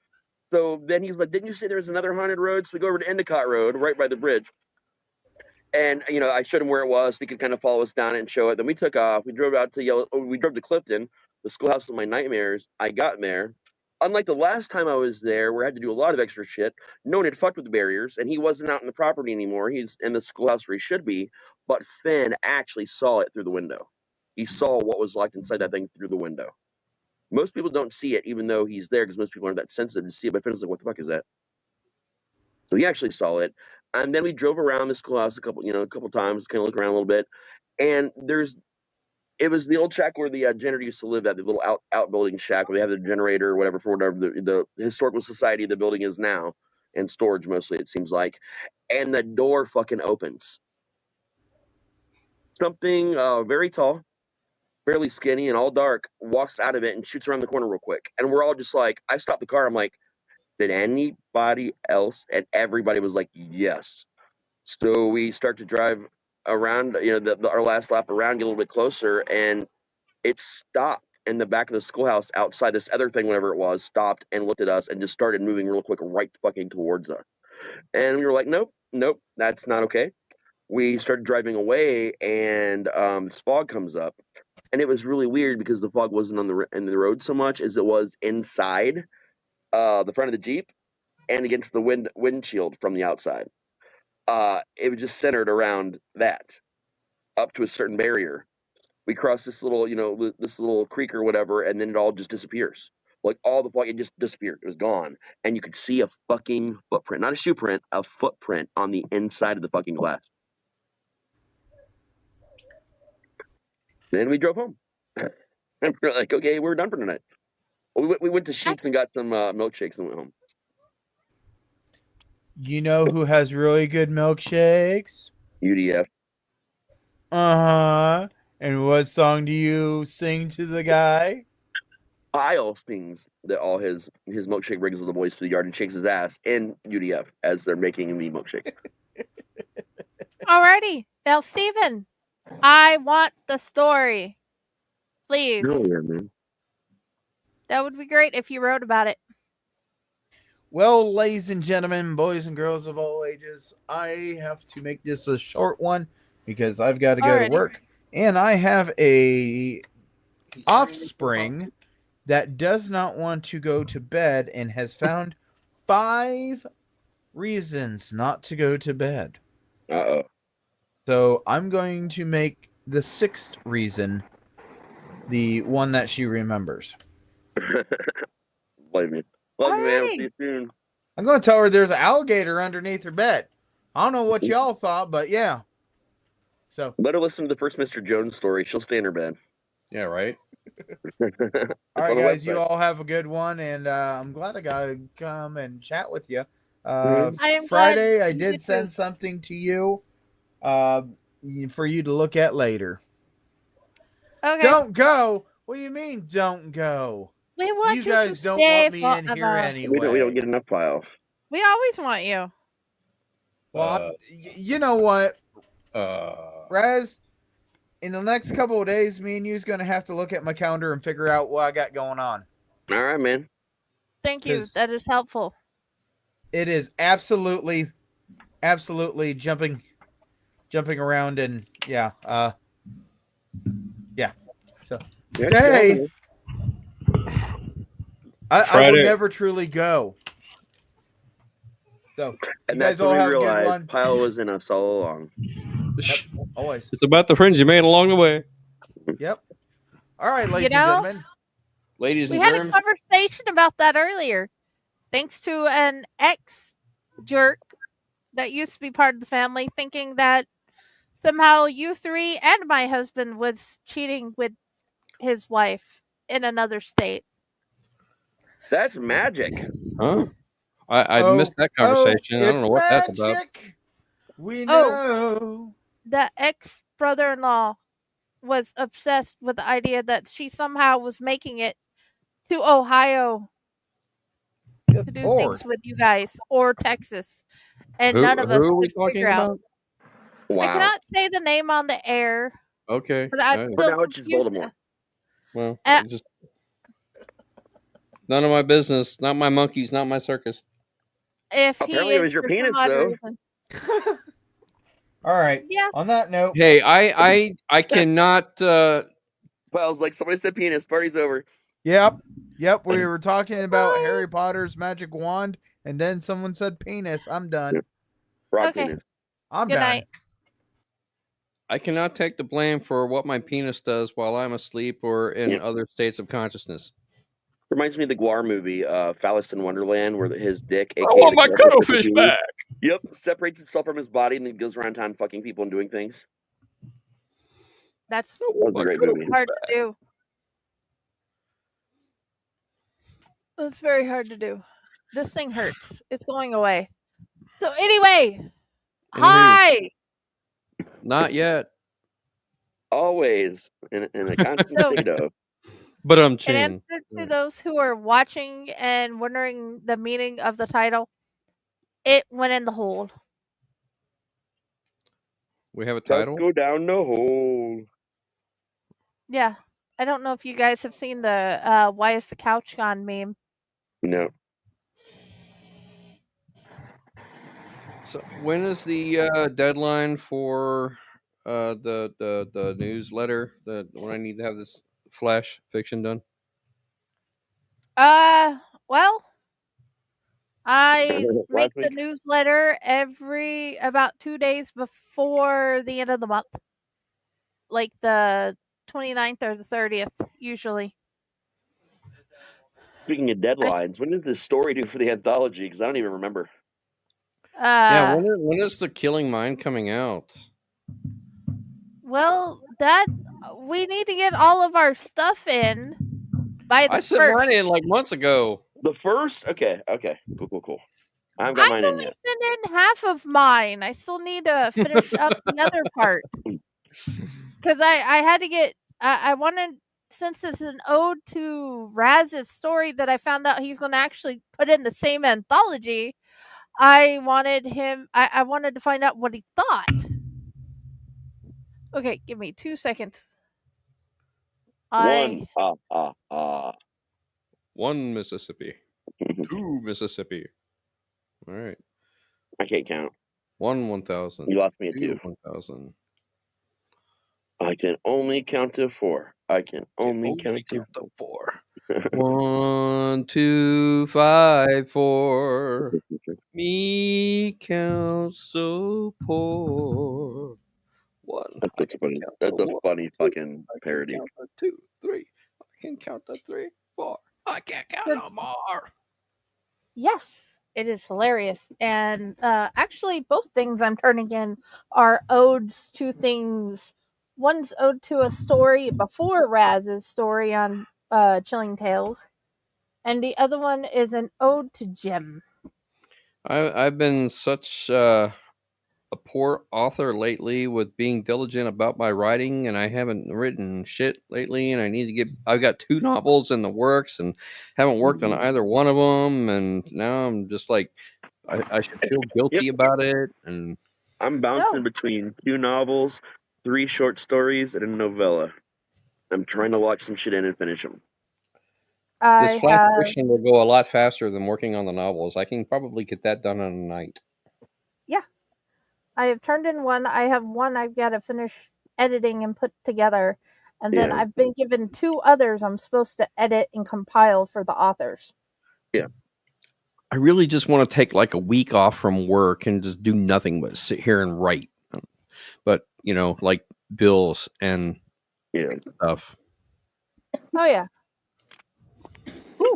So then he's like, "Didn't you say there was another haunted road?" So we go over to Endicott Road, right by the bridge. And I showed him where it was. So he could kind of follow us down and show it. Then we took off. We drove out to we drove to Clifton, the schoolhouse of my nightmares. I got there. Unlike the last time I was there, where I had to do a lot of extra shit, no one had fucked with the barriers, and he wasn't out in the property anymore. He's in the schoolhouse where he should be. But Finn actually saw it through the window. He saw what was locked inside that thing through the window. Most people don't see it, even though he's there, because most people aren't that sensitive to see it. But Finn was like, "What the fuck is that?" So he actually saw it. And then we drove around the schoolhouse a couple times, kind of look around a little bit. And it was the old shack where the janitor used to live at, the little outbuilding shack where they have the generator or whatever for whatever the historical society the building is now, and storage mostly, it seems like. And the door fucking opens. Something very tall, fairly skinny, and all dark walks out of it and shoots around the corner real quick. And we're all just like, I stopped the car. I'm like, "Did anybody else?" And everybody was like, "Yes." So we start to drive around, our last lap around, get a little bit closer, and it stopped in the back of the schoolhouse outside. This other thing, whatever it was, stopped and looked at us and just started moving real quick right fucking towards us. And we were like, "Nope, nope, that's not okay." We started driving away, and this fog comes up. And it was really weird because the fog wasn't in the road so much as it was inside the front of the Jeep and against the windshield from the outside. It was just centered around that up to a certain barrier. We crossed this little creek or whatever, and then it all just disappears. Like all the fog, it just disappeared. It was gone, and you could see a fucking footprint, not a shoe print, a footprint on the inside of the fucking glass. Then we drove home, and we're like, "Okay, we're done for tonight." We went to Sheets and got some milkshakes and went home. You know who has really good milkshakes? UDF. Uh-huh. And what song do you sing to the guy? Kyle sings that all his milkshake brings the boys to the yard and shakes his ass in UDF as they're making me milkshakes. Alrighty. Now, Steven, I want the story. Please. Oh, yeah, man. That would be great if you wrote about it. Well, ladies and gentlemen, boys and girls of all ages, I have to make this a short one because I've got to go to work. And I have a offspring that does not want to go to bed and has found 5 reasons not to go to bed. Uh-oh. So I'm going to make the 6th reason the one that she remembers. Blame me. Love you, man. We'll see you soon. I'm going to tell her there's an alligator underneath her bed. I don't know what y'all thought, but yeah. So let her listen to the first Mr. Jones story. She'll stay in her bed. Yeah, right. All right, guys, you all have a good one, and I'm glad I got to come and chat with you. Friday, I did send something to you for you to look at later. Okay. Don't go. What do you mean, don't go? We want you guys to don't stay want me forever. in here anyway. We don't get enough file. We always want you. Well, you know what, Raz? In the next couple of days, me and you's going to have to look at my calendar and figure out what I got going on. All right, man. Thank you. That is helpful. It is absolutely jumping around, and yeah. So stay. I will Friday. never truly go. So, And you that's guys all when we have a good realized one. Pyle was in us all along. Yep, always. It's about the friends you made along the way. Yep. All right, ladies You and know, gentlemen. Ladies we and had a germs. conversation about that earlier. Thanks to an ex jerk that used to be part of the family, thinking that somehow you three and my husband was cheating with his wife in another state. That's magic. Huh? I missed that conversation. I don't it's know what that's about. magic. We Oh. know. The ex brother-in-law was obsessed with the idea that she somehow was making it to Ohio to do Lord. things with you guys or Texas, and Who none of us are we could talking figure out. about? Wow. I cannot say the name on the air, Okay. but I'm all right. For still now, it's just confused. Voldemort. Well, Uh, just none of my business. Not my monkeys. Not my circus. If Apparently he it was is your for penis, some odd though. reason. All right. Yeah. On that note, Hey, I cannot. Pyle's like, somebody said penis. Party's over. yep. We were talking about Harry Potter's magic wand, and then someone said penis. I'm done. Rock Okay. penis. I'm Good done. night. I cannot take the blame for what my penis does while I'm asleep or in Yeah. other states of consciousness. Reminds me of the Guar movie, Phallus in Wonderland, where his dick, I aka want the my Collector's cuttlefish Encyclopedia, back. Yep, separates itself from his body and then goes around town fucking people and doing things. That's I That want was a my great movie. cuttlefish hard back. to do. That's very hard to do. This thing hurts. It's going away. So anyway, hi. Not yet. Always in a constant So- state of. But I'm In chin. answer to those who are watching and wondering the meaning of the title, it went in the hole. We have a Let's title. go down the hole. Yeah. I don't know if you guys have seen the Why is the Couch Gone meme. No. So when is the deadline for the newsletter? When I need to have this flash fiction done? Well, I Last make the week? newsletter every about 2 days before the end of the month. Like the 29th or the 30th, usually. Speaking of deadlines, when did this story do for the anthology? Because I don't even remember. Yeah, when is the Killing Mind coming out? Well, that we need to get all of our stuff in by the I sent first. mine in like months ago. The first? Okay. Cool. I haven't got mine I've in only yet. sent in half of mine. I still need to finish up the other part because I had to get. I wanted, since it's an ode to Raz's story that I found out he's going to actually put in the same anthology. I wanted him. I wanted to find out what he thought. Okay, give me 2 seconds. One. One Mississippi. Two Mississippi. All right. I can't count. 1,000. You lost me at 2. 1,000. I can only count to 4. I can only count to 4. 1, 2, 5, 4. Me count so poor. 1. That's a funny fucking parody. I can count the 2, 3. I can count the 3, 4. I can't count no more. Yes, it is hilarious. And actually, both things I'm turning in are odes to things. One's ode to a story before Raz's story on Chilling Tales, and the other one is an ode to Jim. I've been such a poor author lately with being diligent about my writing, and I haven't written shit lately, and I need to get. I've got 2 novels in the works and haven't worked on either one of them, and now I'm just like, I should feel guilty about it. And I'm bouncing between 2 novels, 3 short stories, and a novella. I'm trying to lock some shit in and finish them. This flash fiction will go a lot faster than working on the novels. I can probably get that done in a night. Yeah. I have turned in one. I have one I've got to finish editing and put together. And then Yeah. I've been given 2 others I'm supposed to edit and compile for the authors. I really just want to take like a week off from work and just do nothing but sit here and write. But, like bills and Yeah. stuff. Oh yeah. Ooh,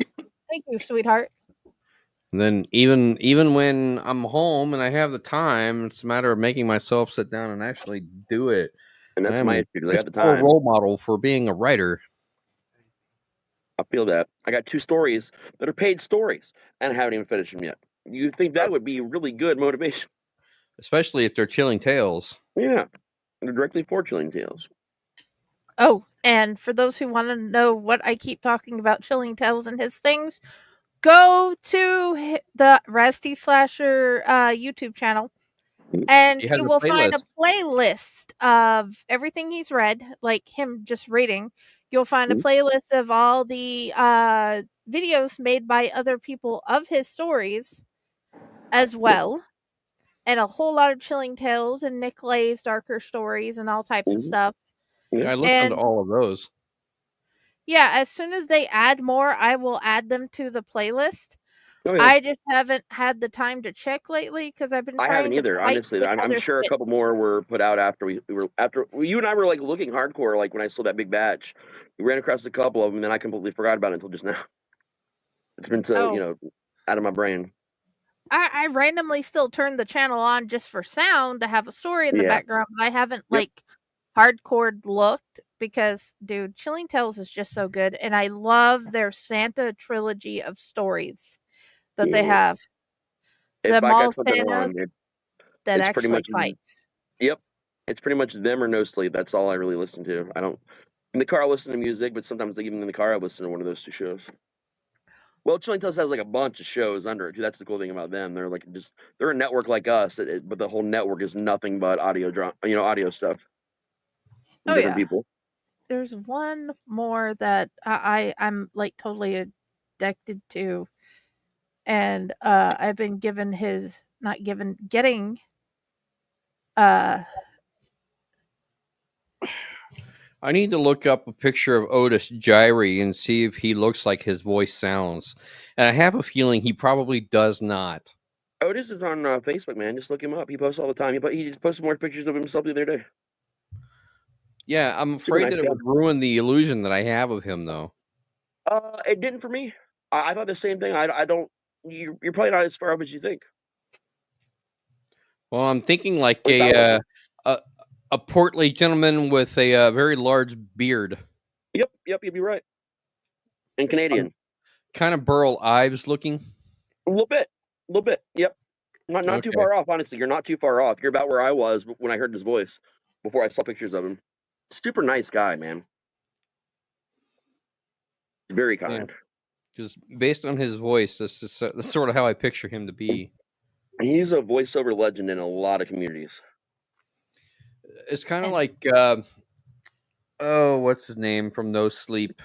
thank you, sweetheart. And then even when I'm home and I have the time, it's a matter of making myself sit down and actually do it. And that's I'm my a issue. 'Cause I got the piss poor time. role model for being a writer. I feel that. I got 2 stories that are paid stories, and I haven't even finished them yet. You'd think that would be really good motivation. Especially if they're Chilling Tales. Yeah. They're directly for Chilling Tales. Oh, and for those who want to know what I keep talking about Chilling Tales and his things, go to the Rusty Slasher YouTube channel, and He has you a will find a playlist. playlist of everything he's read, like him just reading. You'll find a playlist of all the videos made by other people of his stories as well, and a whole lot of Chilling Tales and Nick Lay's darker stories and all types of Mhm. stuff. Yeah. I listened to And all of those. yeah, as soon as they add more, I will add them to the playlist. Oh, yeah. I just haven't had the time to check lately because I've been I haven't trying to either, fight honestly. with I'm other sure a shit. couple more were put out after you and I were like looking hardcore, like when I saw that big batch. We ran across a couple of them, and then I completely forgot about it until just now. It's been so, Oh, out of my brain. I randomly still turn the channel on just for sound to have a story in the Yeah. background, but I haven't Yep. like hardcore looked because, dude, Chilling Tales is just so good, and I love their Santa trilogy of stories that they Yeah. have. If The I got Mall something Santa on, that it's pretty actually much fights. yep. It's pretty much them or no sleep. That's all I really listen to. I don't in the car I listen to music, but sometimes even in the car I listen to one of those 2 shows. Well, Chilling Tales has like a bunch of shows under it too. That's the cool thing about them. They're like they're a network like us, but the whole network is nothing but audio audio stuff from Oh different yeah. people. There's one more that I'm like totally addicted to, and I've been given his not given getting uh I need to look up a picture of Otis Gyrie and see if he looks like his voice sounds. And I have a feeling he probably does not. Otis is on Facebook, man. Just look him up. He posts all the time. He just posted more pictures of himself the other day. Yeah, I'm Super afraid nice that it guy. would ruin the illusion that I have of him, though. It didn't for me. I thought the same thing. I don't. You're probably not as far up as you think. Well, I'm thinking like At least I wasn't. a portly gentleman with a very large beard. Yep, you're right. And Canadian. Kind of Burl Ives looking. A little bit. Yep. Not too Okay. far off, honestly. You're not too far off. You're about where I was when I heard his voice before I saw pictures of him. Super nice guy, man. Very kind. Just based on his voice, that's sort of how I picture him to be. He's a voiceover legend in a lot of communities. It's kind of like, what's his name from No Sleep?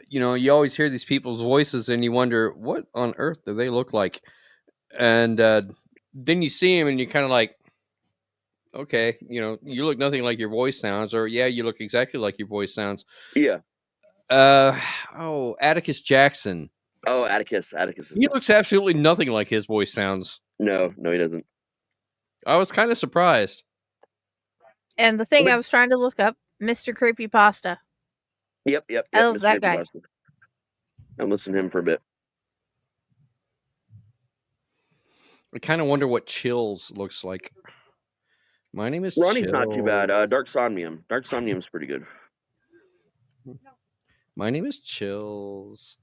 You always hear these people's voices and you wonder, what on earth do they look like? And then you see him and you're kind of like, okay, you look nothing like your voice sounds, or yeah, you look exactly like your voice sounds. Yeah. Atticus Jackson. Oh, Atticus. He looks absolutely nothing like his voice sounds. No, he doesn't. I was kind of surprised. and the thing I was trying to look up, Mr. Creepypasta. Yep. I love Mr. that guy. Creepypasta. I'm listening to him for a bit. I kind of wonder what Chills looks like. My name is Ronnie's Chills. not too bad. Dark Somnium. Dark Somnium's pretty good. My name is Chills.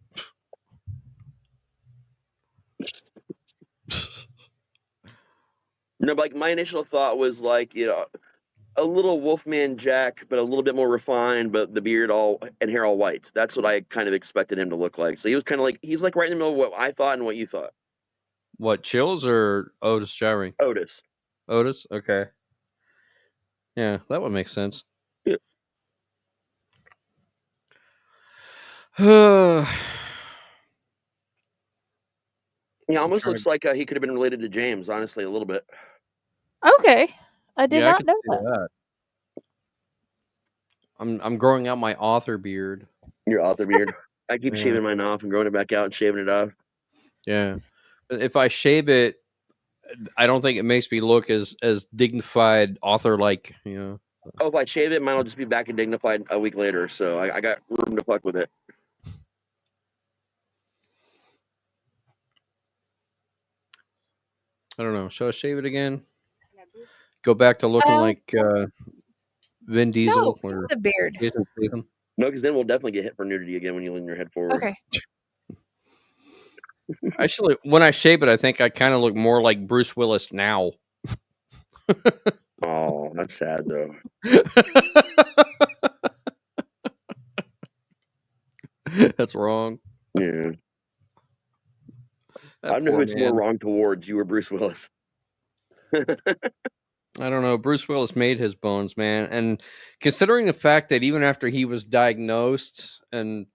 No, but like my initial thought was like, a little Wolfman Jack, but a little bit more refined, but the beard and hair all white. That's what I kind of expected him to look like. So he was kind of like, he's like right in the middle of what I thought and what you thought. What, Chills or Otis Gyrie? Otis. Otis? Okay. Yeah, that would make sense. Yeah. He almost looks like he could have been related to James, honestly, a little bit. Okay. I did not know that. I'm growing out my author beard. Your author beard. I keep Yeah. shaving mine off and growing it back out and shaving it off. Yeah. If I shave it, I don't think it makes me look as dignified author like, you know. Oh, if I shave it, mine will just be back and dignified a week later. So I got room to fuck with it. I don't know. Shall I shave it again? Go back to looking like Vin Diesel No, or the beard. Jason Statham? No, because then we'll definitely get hit for nudity again when you lean your head forward. Okay. Actually, when I shave it, I think I kind of look more like Bruce Willis now. Oh, that's sad though. That's wrong. Yeah. That I don't know who poor it's more man. wrong towards, you or Bruce Willis. I don't know. Bruce Willis made his bones, man. And considering the fact that even after he was diagnosed and,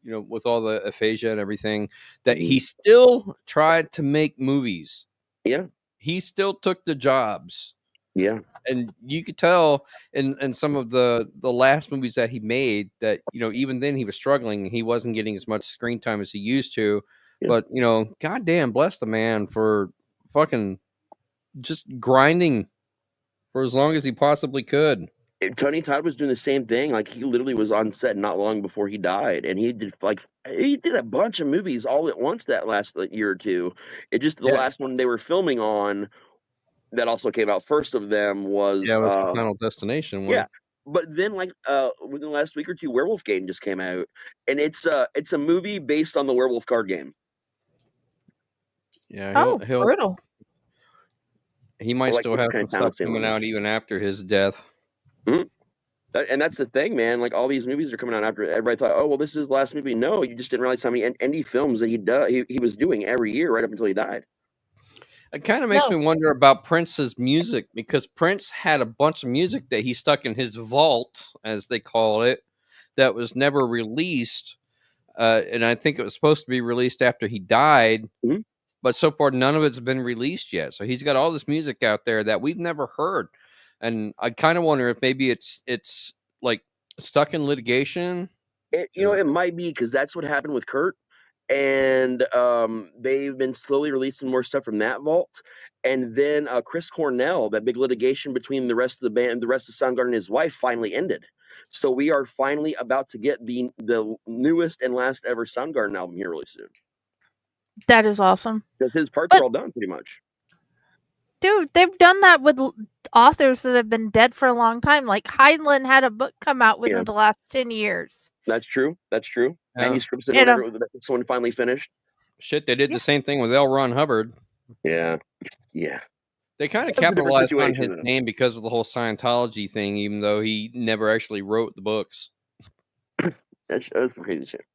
you know, with all the aphasia and everything, that he still tried to make movies. Yeah. He still took the jobs. Yeah. And you could tell in some of the last movies that he made that, you know, even then he was struggling. He wasn't getting as much screen time as he used to. Yeah. But, you know, goddamn bless the man for fucking just grinding for as long as he possibly could. Tony Todd was doing the same thing. Like, he literally was on set not long before he died, and he did a bunch of movies all at once that last year or two. It just the Yeah. last one they were filming on that also came out first of them was Yeah, it was the Final Destination one. yeah. But then, like, within the last week or two, Werewolf Game just came out, and it's a movie based on the Werewolf card game. Yeah, Oh, he'll brutal. he might like still what have kind some of stuff talents they coming want. out even after his death. And that's the thing, man. Like, all these movies are coming out after everybody thought, oh, well, this is his last movie. No, you just didn't realize how many indie films that he was doing every year right up until he died. It kind of makes No. me wonder about Prince's music because Prince had a bunch of music that he stuck in his vault, as they call it, that was never released. And I think it was supposed to be released after he died. Mhm. But so far, none of it's been released yet. So he's got all this music out there that we've never heard. And I kind of wonder if maybe it's like stuck in litigation. It might be because that's what happened with Kurt. And they've been slowly releasing more stuff from that vault. And then Chris Cornell, that big litigation between the rest of the band, the rest of Soundgarden and his wife finally ended. So we are finally about to get the newest and last ever Soundgarden album here really soon. That is awesome. Because his parts But- are all done pretty much. Dude, they've done that with authors that have been dead for a long time. Like Heinlein had a book come out within Yeah. the last 10 years. That's true. That's true. Yeah. Manuscripts that You know. someone finally finished. Shit, they did Yeah. the same thing with L. Ron Hubbard. Yeah. Yeah. They kind of That's a different capitalized on his situation, though. name because of the whole Scientology thing, even though he never actually wrote the books. That's some crazy shit.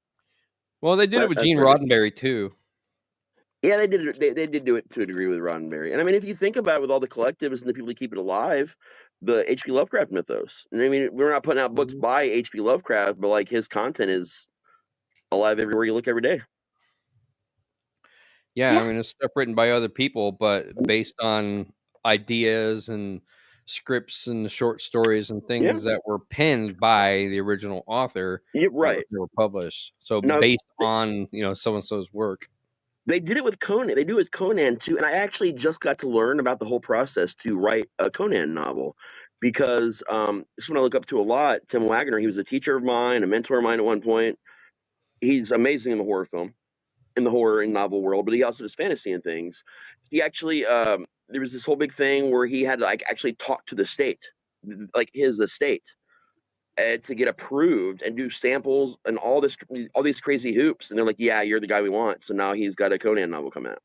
Well, they did it with That's Gene pretty- Roddenberry too. Yeah, they did. They did do it to a degree with Roddenberry, and I mean, if you think about it, with all the collectives and the people that keep it alive, the H.P. Lovecraft mythos. And I mean, we're not putting out books by H.P. Lovecraft, but like his content is alive everywhere you look every day. Yeah, Yeah. I mean it's stuff written by other people, but based on ideas and scripts and short stories and things that were penned by the original author. Yeah, right. They were published. So No, based on so and so's work. They did it with Conan. They do it with Conan too. And I actually just got to learn about the whole process to write a Conan novel because someone I look up to a lot, Tim Wagner. He was a teacher of mine, a mentor of mine at one point. He's amazing in the horror film, in the horror and novel world, but he also does fantasy and things. He actually, there was this whole big thing where he had to like actually talk to the state, like his estate, to get approved and do samples and all these crazy hoops. And they're like, "Yeah, you're the guy we want." So now he's got a Conan novel come out.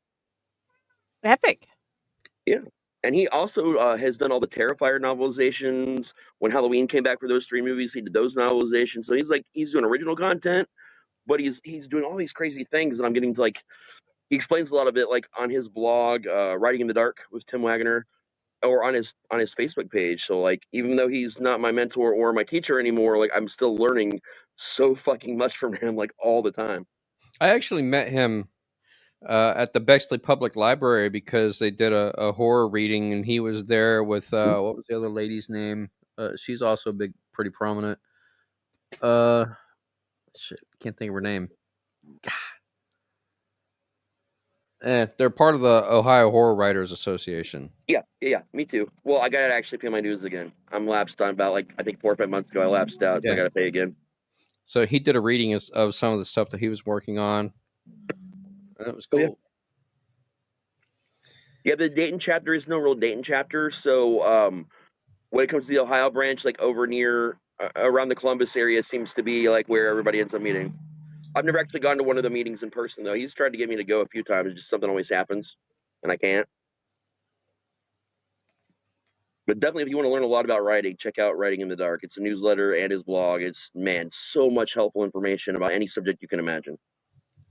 Epic. And he also has done all the Terrifier novelizations. When Halloween came back for those 3 movies, he did those novelizations. So he's doing original content, but he's doing all these crazy things. And I'm getting to like, he explains a lot of it like on his blog, Writing in the Dark with Tim Wagner, or on his Facebook page. So like, even though he's not my mentor or my teacher anymore, like I'm still learning so fucking much from him like all the time. I actually met him at the Bexley Public Library because they did a horror reading, and he was there with what was the other lady's name? She's also pretty prominent. Shit, can't think of her name. They're part of the Ohio Horror Writers Association. Yeah, me too. Well, I gotta actually pay my dues again. I'm lapsed on about I think 4 or 5 months ago. I lapsed out, so I gotta pay again. So he did a reading of some of the stuff that he was working on. And it was cool. Yeah, the Dayton chapter is no real Dayton chapter. So when it comes to the Ohio branch, over near around the Columbus area, seems to be where everybody ends up meeting. I've never actually gone to one of the meetings in person though. He's tried to get me to go a few times. Just something always happens, and I can't. But definitely, if you want to learn a lot about writing, check out Writing in the Dark. It's a newsletter and his blog. It's so much helpful information about any subject you can imagine.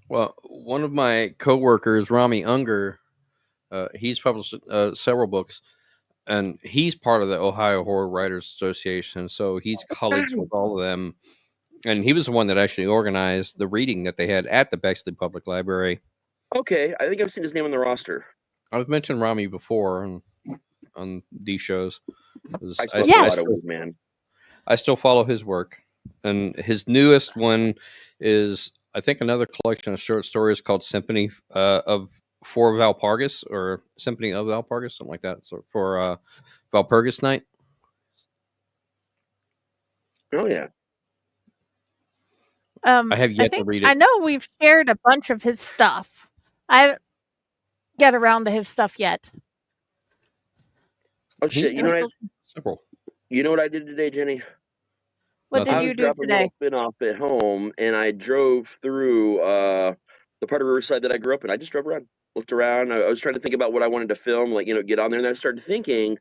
Well, one of my coworkers, Rami Unger, he's published several books, and he's part of the Ohio Horror Writers Association. So he's colleagues with all of them, and he was the one that actually organized the reading that they had at the Bexley Public Library. Okay, I think I've seen his name on the roster. I've mentioned Rami before on these shows. I still follow his work, and his newest one is, I think, another collection of short stories called Symphony of Valpurgis, or Symphony of Valpurgis, something like that. So for Valpurgis Night. Oh yeah. I have yet to read it. I know we've shared a bunch of his stuff. I haven't get around to his stuff yet. Oh shit! You know what I did today, Jenny? What did you do today? Spin off at home, and I drove through the part of Riverside that I grew up in. I just drove around, looked around. I was trying to think about what I wanted to film, get on there. And then I started thinking,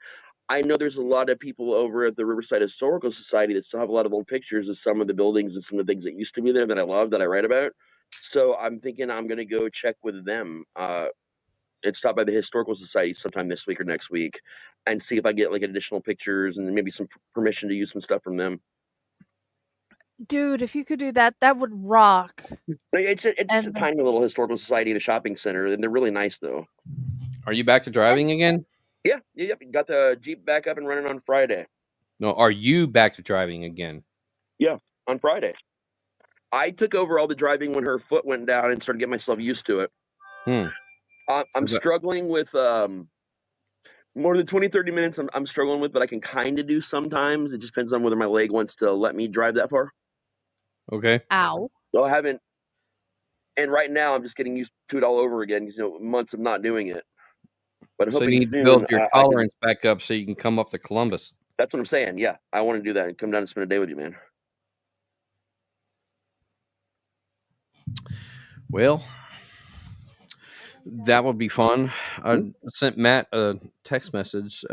I know there's a lot of people over at the Riverside Historical Society that still have a lot of old pictures of some of the buildings and some of the things that used to be there that I love, that I write about. So I'm thinking I'm going to go check with them. And stop by the Historical Society sometime this week or next week and see if I get additional pictures and maybe some permission to use some stuff from them. Dude, if you could do that, that would rock. It's just a tiny little Historical Society in a shopping center, and they're really nice though. Are you back to driving again? Yeah. Got the Jeep back up and running on Friday. No, are you back to driving again? Yeah, on Friday. I took over all the driving when her foot went down and started getting myself used to it. I'm struggling with more than 20, 30 minutes. I'm struggling with, but I can kind of do sometimes. It just depends on whether my leg wants to let me drive that far. Okay. Ow. So I haven't, and right now I'm just getting used to it all over again. Months of not doing it. But so you need to build your tolerance back up so you can come up to Columbus. That's what I'm saying. Yeah, I want to do that and come down and spend a day with you, man. Well, that would be fun. I sent Matt a text message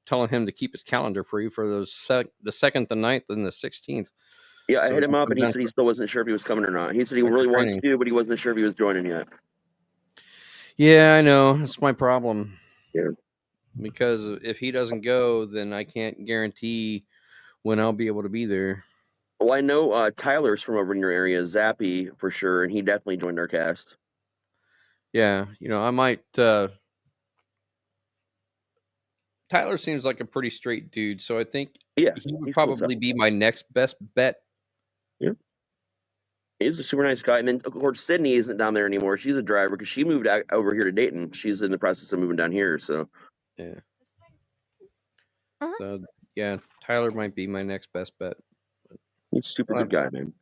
telling him to keep his calendar free for the 2nd, the 9th, and the 16th. Yeah, I hit him up, and he said he still wasn't sure if he was coming or not. He said he really wants to, but he wasn't sure if he was joining yet. Yeah, I know. That's my problem. Yeah. Because if he doesn't go, then I can't guarantee when I'll be able to be there. Well, I know Tyler's from over in your area, Zappy, for sure, and he definitely joined our cast. Yeah, I might... Tyler seems like a pretty straight dude, so I think he would probably be my next best bet. Yeah. He's a super nice guy. And then, of course, Sydney isn't down there anymore. She's a driver because she moved over here to Dayton. She's in the process of moving down here, so... Yeah. So, yeah, Tyler might be my next best bet. He's a super good guy, man.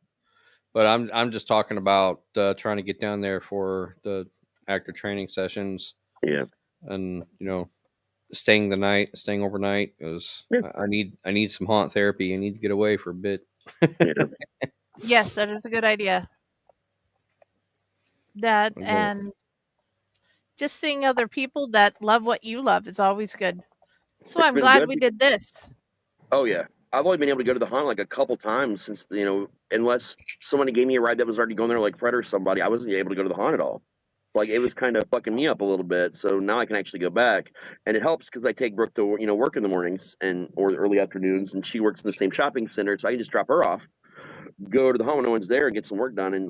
But I'm just talking about trying to get down there for the actor training sessions. Yeah. And, staying overnight, because I need some haunt therapy. I need to get away for a bit. Yes, that is a good idea. That and just seeing other people that love what you love is always good. So I'm glad we did this. Oh yeah, I've only been able to go to the haunt a couple times since unless somebody gave me a ride that was already going there, like Fred or somebody, I wasn't able to go to the haunt at all. It was kind of fucking me up a little bit. So now I can actually go back, and it helps because I take Brooke to work in the mornings or the early afternoons, and she works in the same shopping center, so I can just drop her off, go to the haunt when no one's there, and get some work done, and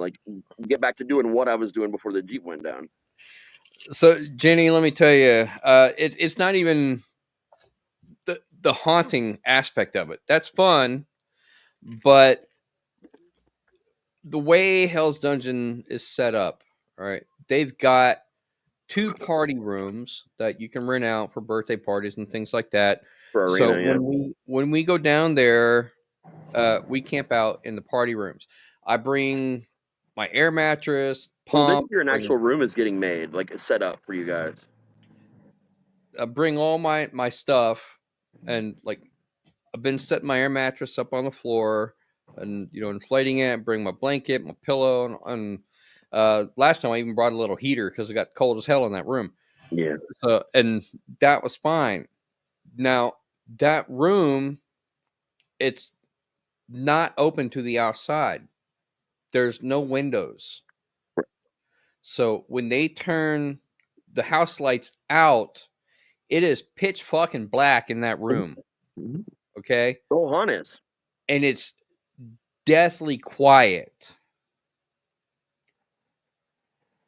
get back to doing what I was doing before the Jeep went down. So Jenny, let me tell you, it's not even the haunting aspect of it. That's fun, but the way Hell's Dungeon is set up, all right, they've got 2 party rooms that you can rent out for birthday parties and things like that. For So arena, yeah. when we go down there, we camp out in the party rooms. I bring my air mattress, Well, this pump, year an actual room is getting made, like set up for you guys. bring all my stuff, and like I've been setting my air mattress up on the floor and inflating it. Bring my blanket, my pillow, and last time I even brought a little heater because it got cold as hell in that room. Yeah. And that was fine. Now that room, it's not open to the outside. There's no windows. So when they turn the house lights out, it is pitch fucking black in that room. Mm-hmm. Okay? Oh, honest. And it's deathly quiet.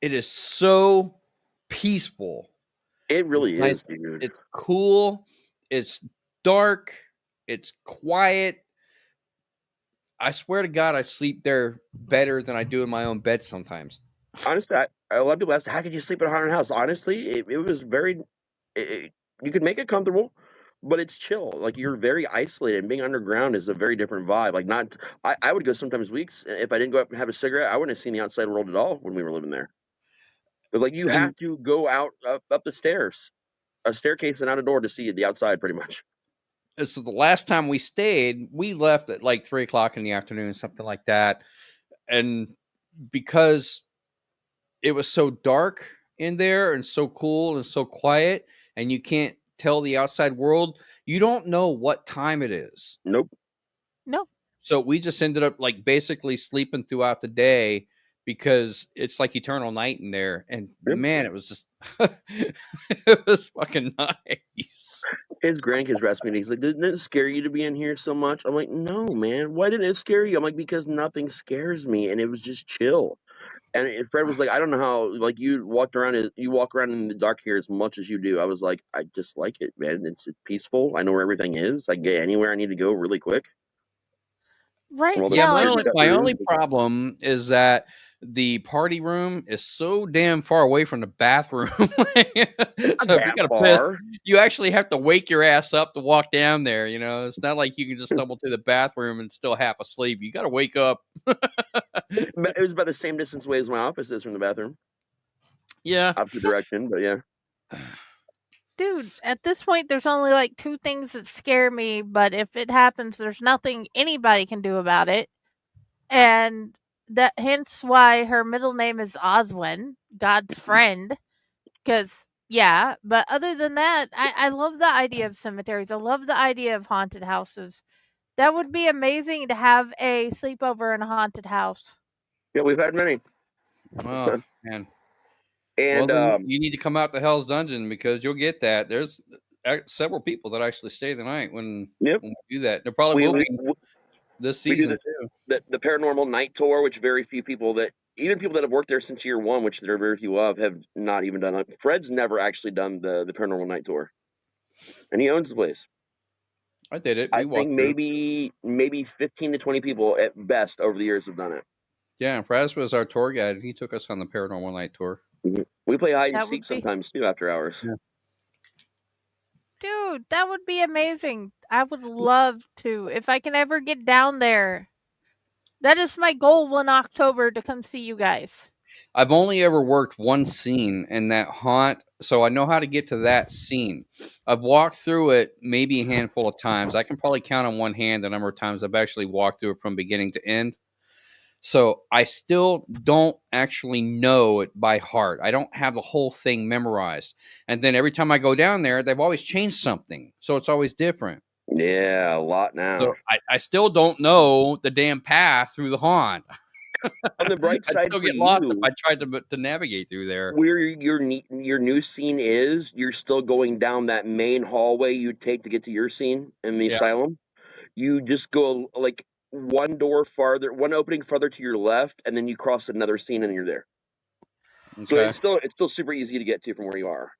It is so peaceful. It really is, dude. It's cool. It's dark. It's quiet. I swear to God, I sleep there better than I do in my own bed sometimes. Honestly, a lot of people ask, how could you sleep in a haunted house? Honestly, it was very, you could make it comfortable, but it's chill. Like, you're very isolated, and being underground is a very different vibe. Like, I would go sometimes weeks, if I didn't go up and have a cigarette, I wouldn't have seen the outside world at all when we were living there. But, like, you have to go out up the stairs, a staircase and out a door to see the outside, pretty much. So the last time we stayed, we left at like 3:00 in the afternoon, something like that. And because it was so dark in there and so cool and so quiet, and you can't tell the outside world, you don't know what time it is. Nope. No. So we just ended up like basically sleeping throughout the day because it's like eternal night in there. And man, it was just, it was fucking nice. His grandkids were asking me, he's like, didn't it scare you to be in here so much? I'm like, no, man. Why didn't it scare you? I'm like, because nothing scares me, and it was just chill. And Fred was like, I don't know how, like, you walk around in the dark here as much as you do. I was like, I just like it, man. It's peaceful. I know where everything is. I can get anywhere I need to go really quick. Right Yeah, now, my only problem is that the party room is so damn far away from the bathroom. So if you got to piss, you actually have to wake your ass up to walk down there. It's not like you can just stumble to the bathroom and still half asleep. You got to wake up. It was about the same distance away as my office is from the bathroom. Yeah. Opposite direction, but yeah. Dude, at this point, there's only like 2 things that scare me, but if it happens, there's nothing anybody can do about it. And that hence why her middle name is Oswin, God's friend. Because, yeah, but other than that, I love the idea of cemeteries. I love the idea of haunted houses. That would be amazing to have a sleepover in a haunted house. Yeah, we've had many. Oh, man. And well, you need to come out to Hell's Dungeon because you'll get that. There's several people that actually stay the night when we do that. There probably will be this season too. The paranormal night tour, which very few people even people that have worked there since year one, which there are very few of, have not even done it. Fred's never actually done the paranormal night tour, and he owns the place. I did it. I think maybe 15 to 20 people at best over the years have done it. Yeah, Fraz was our tour guide, and he took us on the paranormal night tour. Mm-hmm. We play hide and seek sometimes too after hours. Yeah. Dude, that would be amazing. I would love to. If I can ever get down there. That is my goal in October, to come see you guys. I've only ever worked one scene in that haunt, so I know how to get to that scene. I've walked through it maybe a handful of times. I can probably count on one hand the number of times I've actually walked through it from beginning to end. So I still don't actually know it by heart. I don't have the whole thing memorized. And then every time I go down there, they've always changed something. So it's always different. Yeah, a lot now. So I still don't know the damn path through the haunt. On the bright side, I'd still get lost if I tried to navigate through there. Where your new scene is, you're still going down that main hallway you take to get to your scene in the asylum. You just go like one opening farther to your left, and then you cross another scene and you're there. Okay. So it's still super easy to get to from where you are.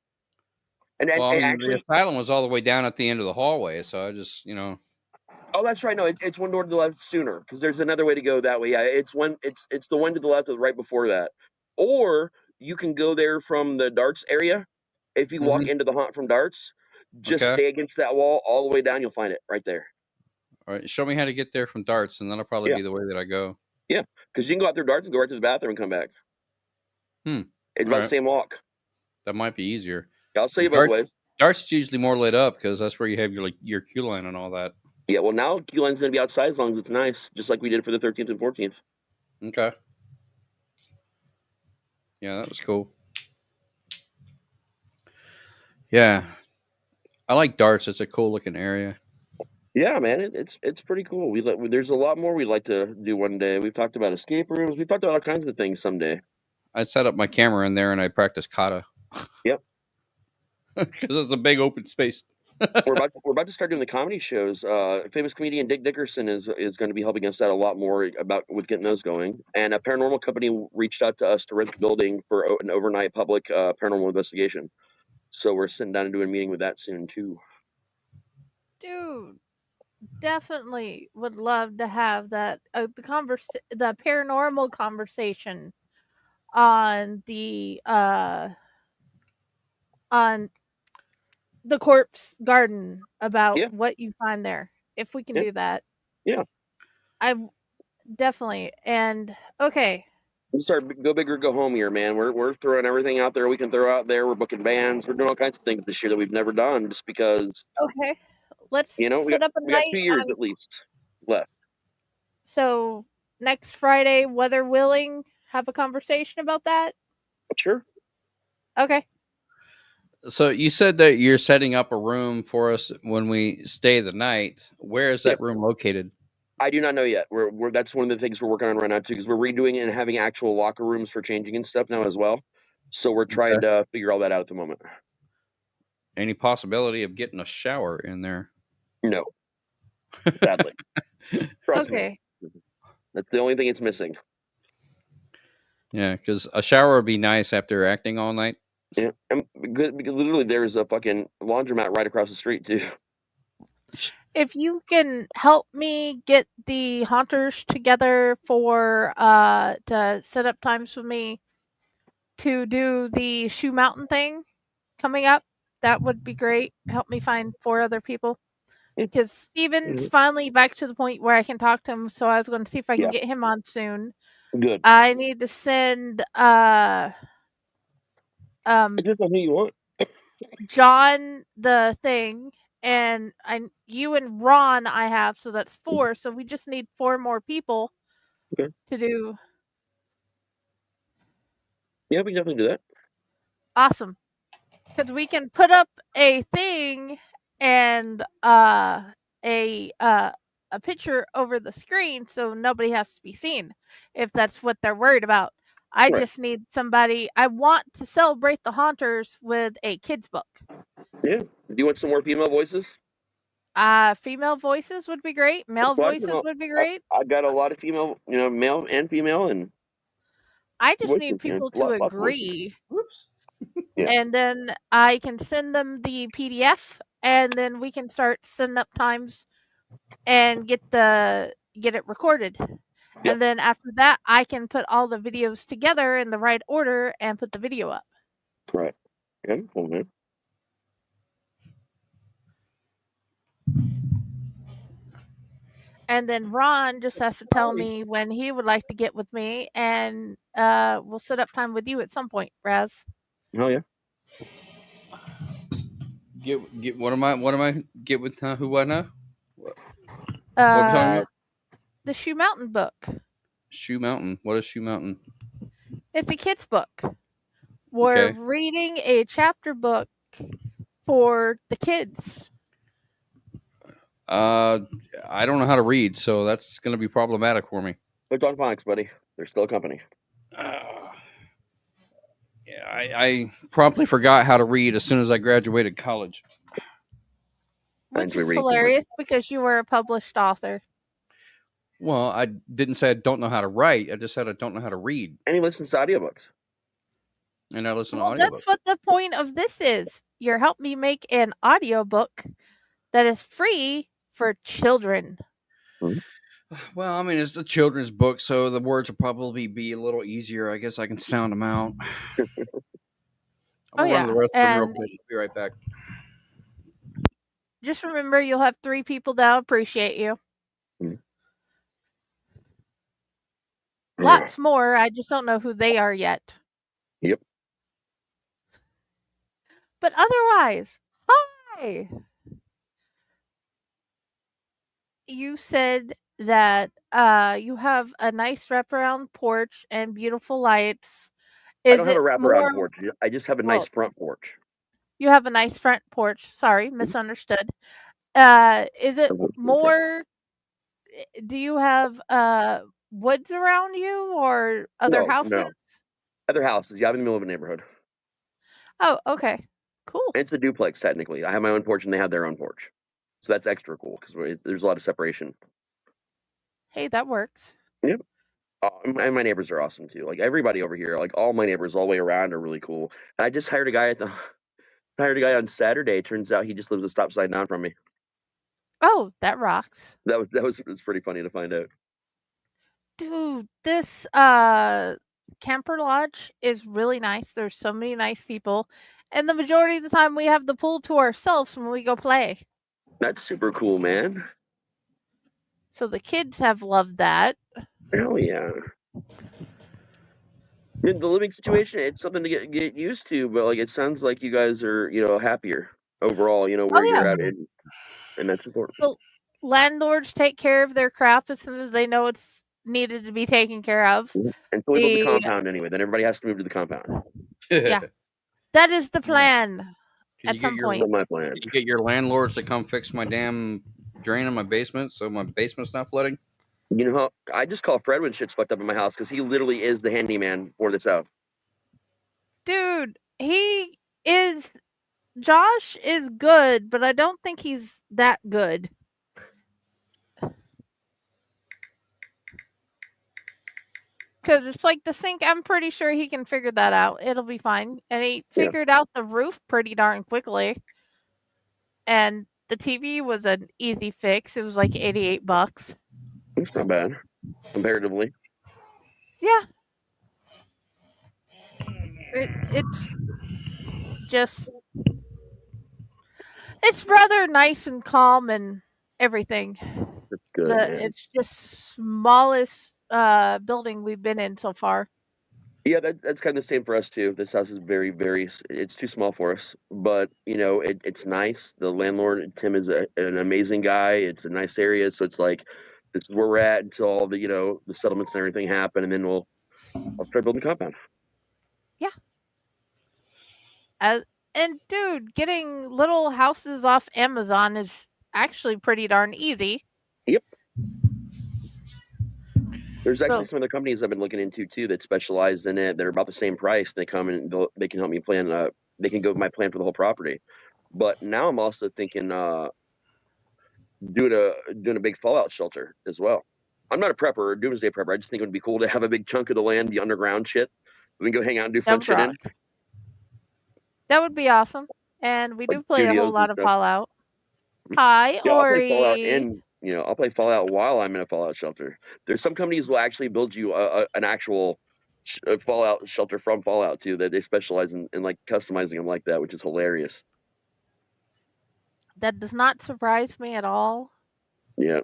And actually, the asylum was all the way down at the end of the hallway, so I just, Oh Oh, that's right. No, it's one door to the left sooner because there's another way to go that way. Yeah, it's the one to the left right before that. Or you can go there from the darts area. If you walk Mhm. into the haunt from darts, just Okay. stay against that wall all the way down. You'll find it right there. All right. Show me how to get there from darts, and that'll probably Yeah. be the way that I go. Yeah, because you can go out through darts and go right to the bathroom and come back. Hmm. It's All about the right. same walk. That might be easier. I'll show you both ways. Darts is usually more lit up because that's where you have your queue line and all that. Yeah, well, now queue line's going to be outside as long as it's nice, just like we did for the 13th and 14th. Okay. Yeah, that was cool. Yeah, I like darts. It's a cool looking area. Yeah, man, it's pretty cool. There's a lot more we'd like to do one day. We've talked about escape rooms. We've talked about all kinds of things someday. I set up my camera in there and I practice kata. Yep. Because it's a big open space. we're about to start doing the comedy shows. Famous comedian Dick Dickerson is going to be helping us out a lot more with getting those going. And a paranormal company reached out to us to rent the building for an overnight public paranormal investigation. So we're sitting down and doing a meeting with that soon too. Dude, definitely would love to have that the paranormal conversation on the corpse garden about Yeah. what you find there. If we can Yeah. do that. Yeah. I definitely. And okay. We start go big or go home here, man. We're throwing everything out there we can throw out there. We're booking bands. We're doing all kinds of things this year that we've never done, just because Okay. Let's we set up a got 2 night years on, at least left. so next Friday, weather willing, have a conversation about that. Sure. Okay. So you said that you're setting up a room for us when we stay the night. Where is that room located? I do not know yet. That's one of the things we're working on right now too, because we're redoing it and having actual locker rooms for changing and stuff now as well. So we're trying to figure all that out at the moment. Any possibility of getting a shower in there? No, sadly. Trust me. Okay. That's the only thing it's missing. Yeah, because a shower would be nice after acting all night. Yeah, and because literally there's a fucking laundromat right across the street too. If you can help me get the haunters together for to set up times with me to do the Shoe Mountain thing coming up, that would be great. Help me find 4 other people. Because Steven's finally back to the point where I can talk to him, so I was going to see if I can get him on soon. Good. I need to send It depends on who you want. John the thing, and you and Ron I have, so that's 4. So we just need 4 more people to do. Yeah, we can definitely do that. Awesome, because we can put up a thing and a picture over the screen, so nobody has to be seen if that's what they're worried about. I just need somebody. I want to celebrate the haunters with a kids book. Yeah. Do you want some more female voices? Female voices would be great. Male voices would be great. I got a lot of female, male and female, and I just voices, need people lots to of voices. agree. Whoops. And then I can send them the PDF, and then we can start setting up times and get it recorded. And then after that, I can put all the videos together in the right order and put the video up. Right. Yeah, cool, man. And then Ron just has to tell me when he would like to get with me, and we'll set up time with you at some point, Raz. Oh yeah. Get what am I get with who what now? What are we talking about? The Shoe Mountain book. Shoe Mountain. What is Shoe Mountain? It's a kid's book. We're reading a chapter book for the kids. I don't know how to read, so that's going to be problematic for me. They're on phonics, buddy. They're still a company. Yeah, I promptly forgot how to read as soon as I graduated college. Which is hilarious because you were a published author. Well, I didn't say I don't know how to write. I just said I don't know how to read. And he listens to audiobooks. And I listen to audiobooks. That's what the point of this is. You're helping me make an audiobook that is free for children. Mhm. Well, I mean, it's a children's book, so the words will probably be a little easier. I guess I can sound them out. I'm Oh, gonna run to the yeah. restroom real And quick. I'll be right back. just remember, you'll have 3 people that'll appreciate you. Mhm. Yeah. Lots more. I just don't know who they are yet. Yep. But otherwise, hi. You said that you have a nice wraparound porch and beautiful lights. I Is don't have a it wraparound more? porch. I just have a Well, nice front porch. you have a nice front porch. Sorry, Mhm. misunderstood. Is it Okay. more? Do you have woods around you or other No, no. houses? Other houses. Yeah, I'm in the middle of a neighborhood. Oh, okay. Cool. And it's a duplex, technically. I have my own porch and they have their own porch. So that's extra cool because there's a lot of separation. Hey, that works. Yep. And my neighbors are awesome too. Like everybody over here, like all my neighbors all the way around are really cool. And I just hired a guy hired a guy on Saturday. Turns out he just lives a stop sign down from me. Oh, that rocks. It was pretty funny to find out. Dude, this camper lodge is really nice. There's so many nice people. And the majority of the time we have the pool to ourselves when we go play. That's super cool, man. So the kids have loved that. Hell yeah. I mean, the living situation, it's something to get used to, but like it sounds like you guys are, happier overall, where Oh you're yeah. at, and that's important. The landlords take care of their crap as soon as they know it's needed to be taken care of. Until we build the The compound anyway, then everybody has to move to the compound. yeah. That is the plan Can at you some get your point. That's my plan. Can you get your landlords to come fix my damn drain in my basement so my basement's not flooding? You know, I just call Fred when shit's fucked up in my house because he literally is the handyman for this out. Dude, Josh is good, but I don't think he's that good. Because it's like the sink, I'm pretty sure he can figure that out. It'll be fine. And he figured out the roof pretty darn quickly. And the TV was an easy fix. It was like $88. It's not bad comparatively. Yeah. It's just, it's rather nice and calm and everything. It's good. Man. It's just smallest building we've been in so far. Yeah, that's kind of the same for us too. This house is very, very. It's too small for us, but it's nice. The landlord Tim is an amazing guy. It's a nice area, so it's like this is where we're at until all the the settlements and everything happen, and then I'll start building the compound. Yeah. And dude, getting little houses off Amazon is actually pretty darn easy. Yep. There's actually some other companies I've been looking into too that specialize in it. They're about the same price. They come and they can help me plan. They can go with my plan for the whole property. But now I'm also thinking doing a big fallout shelter as well. I'm not a prepper or doomsday prepper. I just think it would be cool to have a big chunk of the land, the underground shit. We can go hang out and do fun shit in. That would be awesome. And we do play a whole lot of stuff. Fallout. Hi, Yeah, Ori. I'll play Fallout while I'm in a Fallout shelter. There's some companies will actually build you an actual Fallout shelter from Fallout too. That they specialize in like customizing them like that, which is hilarious. That does not surprise me at all. Yeah.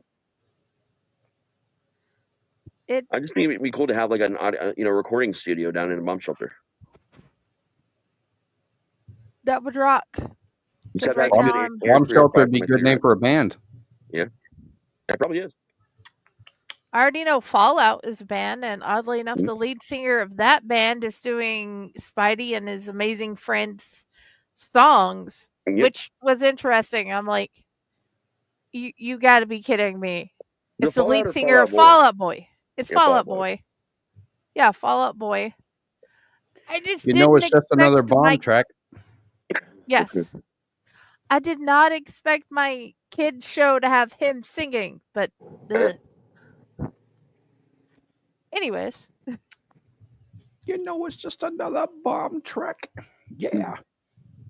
I just think it'd be cool to have like an recording studio down in a bomb shelter. That would rock. Right bomb shelter would be a good name for a band. Yeah, it probably is. I already know Fallout is a band, and oddly enough, the lead singer of that band is doing Spidey and his amazing friends songs, which was interesting. I'm like, you got to be kidding me! It's the lead singer of Fallout Boy. It's Fallout Boy. Yeah, Fallout Boy. I just it's just another bomb track. Yes. I did not expect my kid show to have him singing, but anyways. It's just another bomb track. Yeah.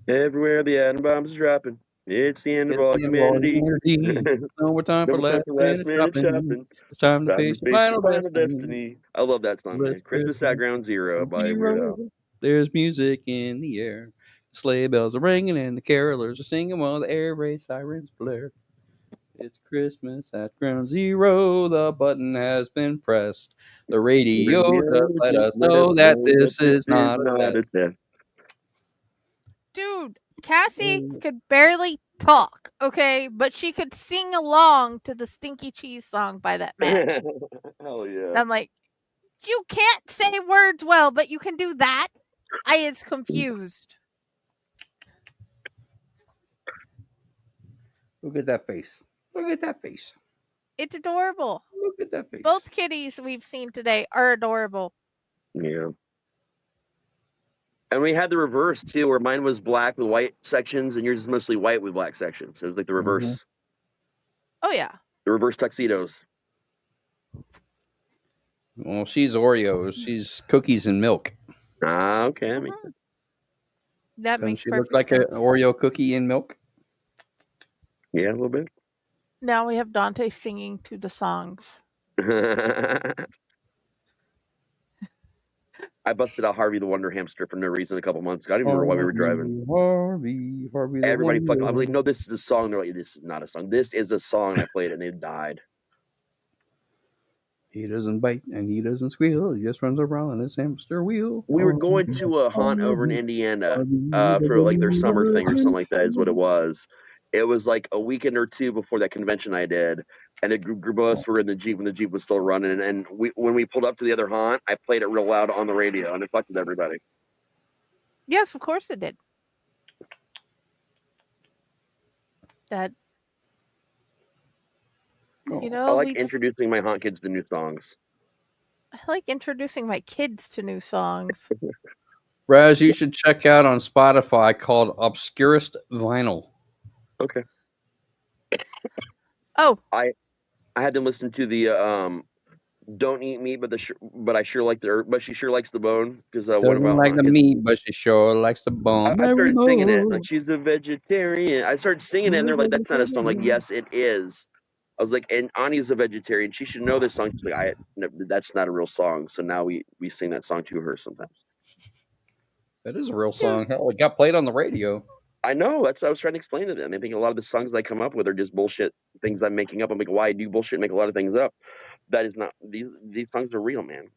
Everywhere the atom bombs are dropping. It's the end of It's all the end of all humanity. humanity. No more time for No more time last for last minute minute shopping. shopping. It's time to Time face to your face your final final destiny. destiny. I love that song, man. Bless Christmas at Ground Zero by Weird Al. There's music in the air. Sleigh bells are ringing and the carolers are singing while the air raid sirens blare. It's Christmas at Ground Zero. The button has been pressed. The radio does let us know that this is not a test. Dude, Cassie could barely talk, okay? But she could sing along to the Stinky Cheese song by that man. Hell yeah. I'm like, you can't say words well, but you can do that? I is confused. Look at that face. Look at that face. It's adorable. Look at that face. Both kitties we've seen today are adorable. Yeah. And we had the reverse too, where mine was black with white sections and yours is mostly white with black sections. It was like the reverse. Oh, yeah. The reverse tuxedos. Well, she's Oreos. She's cookies and milk. Ah, okay. That makes Mhm. sense. That Doesn't makes she look perfect like sense. an Oreo cookie and milk? Yeah, a little bit. Now we have Dante singing to the songs. I busted out Harvey the Wonder Hamster for no reason a couple months ago. I don't even remember why we were driving. Harvey the Everybody fucking. Wonder. I'm like, no, this is a song. They're like, this is not a song. This is a song. And I played it and they died. He doesn't bite and he doesn't squeal. He just runs around on his hamster wheel. We were going to a haunt over in Indiana for like their summer thing or something like that is what it was. It was like a weekend or two before that convention I did, and a group of us were in the Jeep when the Jeep was still running. And when we pulled up to the other haunt, I played it real loud on the radio, and it fucked with everybody. Yes, of course it did. That, you I know, like introducing my haunt kids to new songs. I like introducing my kids to new songs. Raz, you should check out on Spotify called Obscurest Vinyl. Okay. Oh, I had to listen to the "Don't Eat Meat," but I sure like but she sure likes the bone because one Doesn't of like the meat, but she sure likes the bone. I started singing it. Like, she's a vegetarian. I started singing it, and they're like, "That's not a song." Like, yes, it is. I was like, and Ani's a vegetarian. She should know this song. She's like, that's not a real song. So now we sing that song to her sometimes. That is a real song. Hell, it got played on the radio. I know. That's what I was trying to explain to them. They think a lot of the songs that I come up with are just bullshit things I'm making up. I'm like, why do you bullshit make a lot of things up? That is not. These songs are real, man.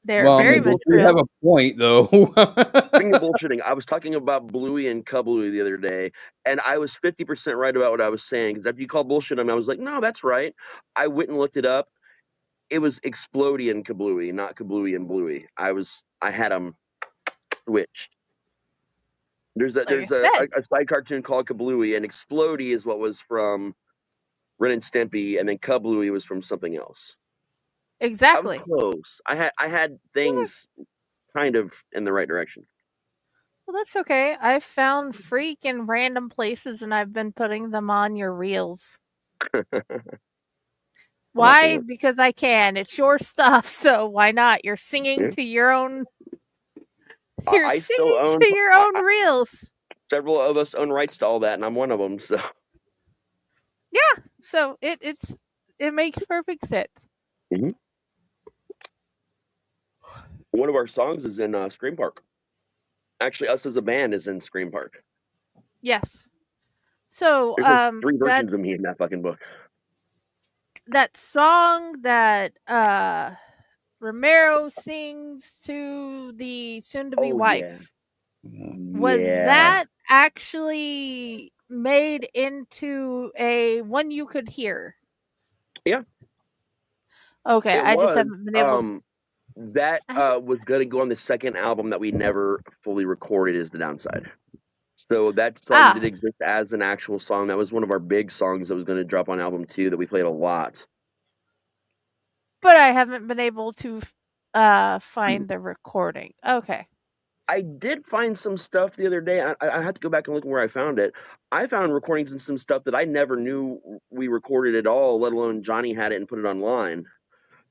They're very much we real. have a point, though. Speaking of bullshitting, I was talking about Bluey and Kablooey the other day, and I was 50% right about what I was saying. Because after you called bullshit on me, I was like, no, that's right. I went and looked it up. It was Explodey and Kablooey, not Kablooey and Bluey. I had them switched. There's a side cartoon called Kablooey, and Explodey is what was from Ren and Stimpy, and then Kablooey was from something else. Exactly. I was close. I had things kind of in the right direction. Well, that's okay. I've found freaking random places and I've been putting them on your reels. Why? Because I can. It's your stuff, so why not? You're singing to your own. You're singing to your own reels. Several of us own rights to all that, and I'm one of them. So yeah, so it makes perfect sense. Mm-hmm. One of our songs is in Scream Park. Actually, us as a band is in Scream Park. Yes. So there's 3 versions of me in that fucking book. That song that Romero sings to the soon-to-be wife. Was that actually made into a one you could hear? Yeah. Okay, I just haven't been able that was going to go on the second album that we never fully recorded is the downside. So that song did exist as an actual song. That was one of our big songs that was going to drop on album 2 that we played a lot. But I haven't been able to find the recording. Okay. I did find some stuff the other day. I had to go back and look where I found it. I found recordings and some stuff that I never knew we recorded at all, let alone Johnny had it and put it online.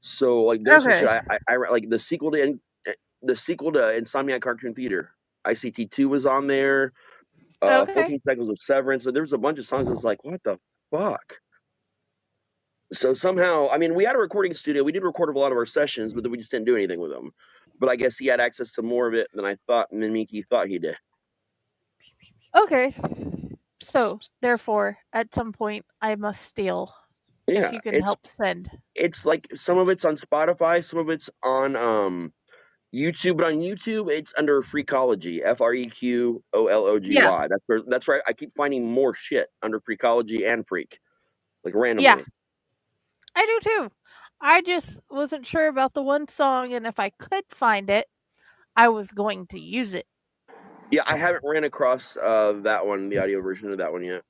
So like there's some shit I like the sequel to Insomniac Cartoon Theater. ICT2 was on there. Okay. 14 Cycles of Severance. So there was a bunch of songs I was like, what the fuck? So somehow, I mean, we had a recording studio. We did record a lot of our sessions, but then we just didn't do anything with them. But I guess he had access to more of it than I thought Miki thought he did. Okay. So, therefore, at some point, I must steal. Yeah, If you can help send. it's like some of it's on Spotify, some of it's on YouTube, but on YouTube it's under Freakology, Freeqollogy. Yeah. That's right. I keep finding more shit under Freakology and Freak, like randomly. Yeah. I do too. I just wasn't sure about the one song, and if I could find it, I was going to use it. Yeah, I haven't ran across that one, the audio version of that one yet.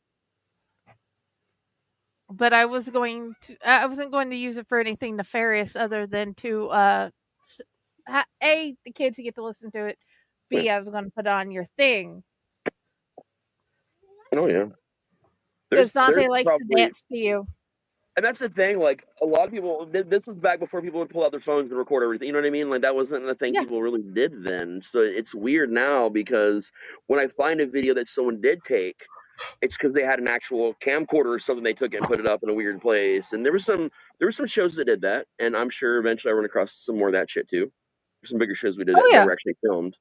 But I wasn't going to use it for anything nefarious other than to A, the kids get to listen to it. B, I was going to put on your thing. Oh yeah. Because Dante likes to dance to you. And that's the thing, like, a lot of people, this was back before people would pull out their phones and record everything, you know what I mean? Like, that wasn't the thing people really did then. So it's weird now because when I find a video that someone did take, it's because they had an actual camcorder or something, they took it and put it up in a weird place. And there were some shows that did that, and I'm sure eventually I run across some more of that shit too. There's some bigger shows we did that were actually filmed.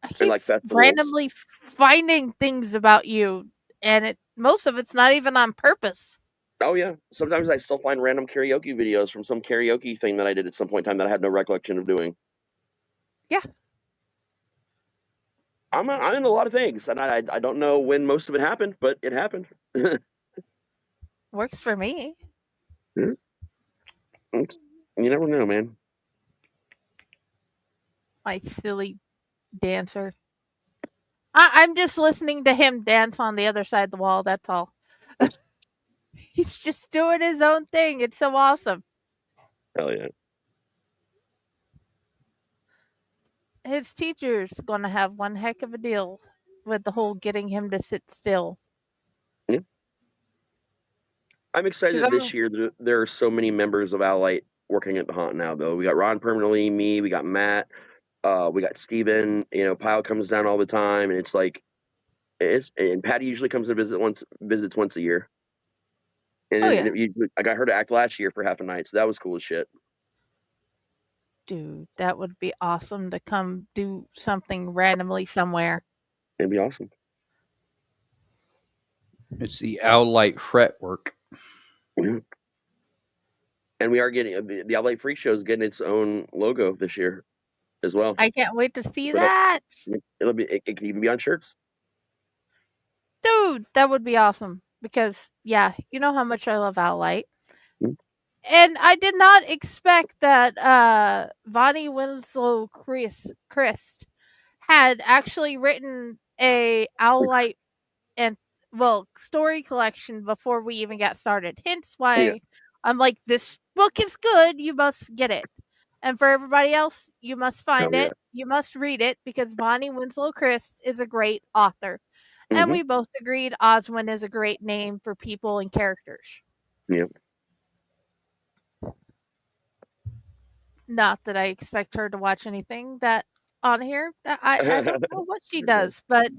I keep randomly finding things about you, and most of it's not even on purpose. Oh yeah. Sometimes I still find random karaoke videos from some karaoke thing that I did at some point in time that I had no recollection of doing. Yeah. I'm in a lot of things, and I don't know when most of it happened, but it happened. Works for me. You never know, man. My silly dancer. I'm just listening to him dance on the other side of the wall, that's all. He's just doing his own thing. It's so awesome. Hell yeah. His teacher's going to have one heck of a deal with the whole getting him to sit still. Yeah. I'm excited that this year there are so many members of Owlite working at the haunt now, though. We got Ron permanently, me, we got Matt, we got Steven, Pyle comes down all the time, and it's like, and Patty usually comes to visits once a year. And I got her to act last year for half a night, so that was cool as shit. Dude, that would be awesome to come do something randomly somewhere. It'd be awesome. It's the Owlite fretwork. Mm-hmm. And we are getting the Owlite Freak Show is getting its own logo this year as well. I can't wait to see that. It can even be on shirts. Dude, that would be awesome. Because, yeah, you know how much I love Owlite. Mm-hmm. And I did not expect that Vonnie Winslow Christ had actually written a Owlite story collection before we even got started. Hence why I'm like, this book is good. You must get it. And for everybody else, you must find it. You must read it because Vonnie Winslow Christ is a great author. Mm-hmm. And we both agreed Oswin is a great name for people and characters. Yep. Not that I expect her to watch anything that on here. I don't know what she does, but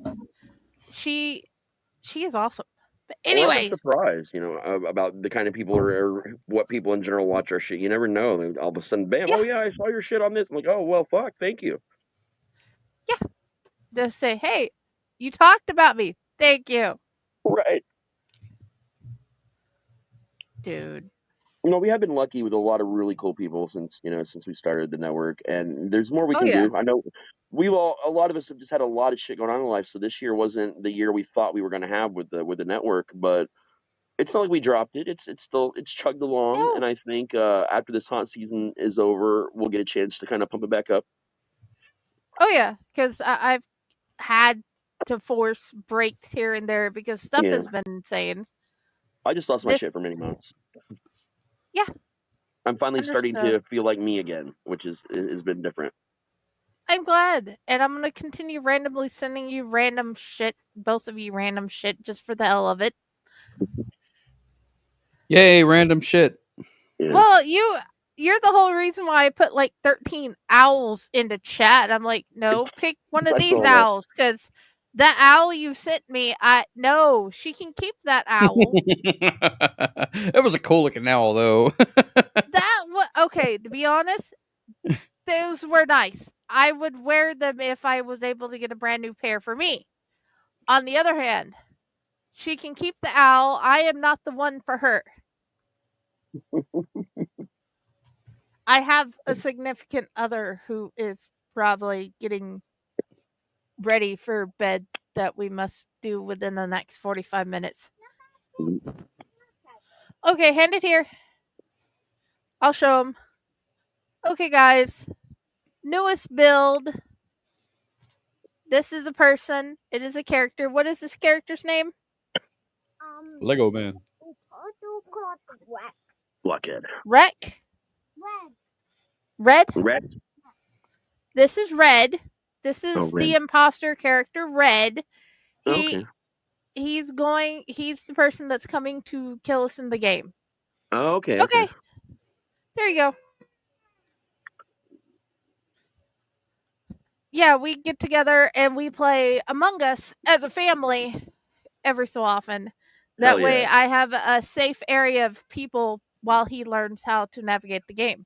she is awesome. But anyways, I'm surprised, about the kind of people or what people in general watch our shit. You never know. All of a sudden, bam! Oh yeah, I saw your shit on this. I'm like, oh well, fuck, thank you. Yeah. Just say, hey, you talked about me. Thank you. Right. Dude. We have been lucky with a lot of really cool people since we started the network, and there's more we can do. I know a lot of us have just had a lot of shit going on in life, so this year wasn't the year we thought we were going to have with the network, but it's not like we dropped it. It's chugged along, and I think after this haunt season is over, we'll get a chance to kind of pump it back up. Oh yeah, because I've had to force breaks here and there because stuff has been insane. I just lost my shit for many months. Yeah. I'm finally starting to feel like me again, which has been different. I'm glad. And I'm going to continue randomly sending you random shit, both of you random shit, just for the hell of it. Yay, random shit. Yeah. Well, you're the whole reason why I put like 13 owls into chat. I'm like, no, pick one of these owls because The owl you sent me, no, she can keep that owl. That was a cool looking owl, though. Okay, to be honest, those were nice. I would wear them if I was able to get a brand new pair for me. On the other hand, she can keep the owl. I am not the one for her. I have a significant other who is probably getting ready for bed that we must do within the next 45 minutes. Okay, hand it here. I'll show him. Okay, guys. Newest build. This is a person. It is a character. What is this character's name? Lego Man. Blockhead. Rec? Red? Red. This is Red. This is Red. the imposter character, Red. Okay. He's the person that's coming to kill us in the game. Oh, okay. Okay. There you go. Yeah, we get together and we play Among Us as a family every so often. That Hell way yeah. I have a safe area of people while he learns how to navigate the game.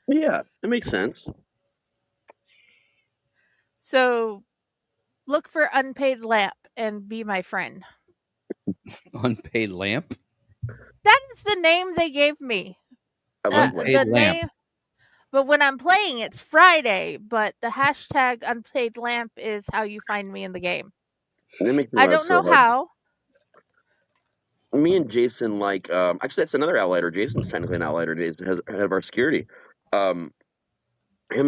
Yeah, that makes sense. So look for Unpaid Lamp and be my friend. Unpaid Lamp? That is the name they gave me. I love Unpaid Lamp. Lamp. But when I'm playing, it's Friday. But the hashtag Unpaid Lamp is how you find me in the game. That makes me I laugh don't so know hard. how. Me and Jason, actually, that's another outlier. Jason's technically an outlier. Jason has head of our security. Him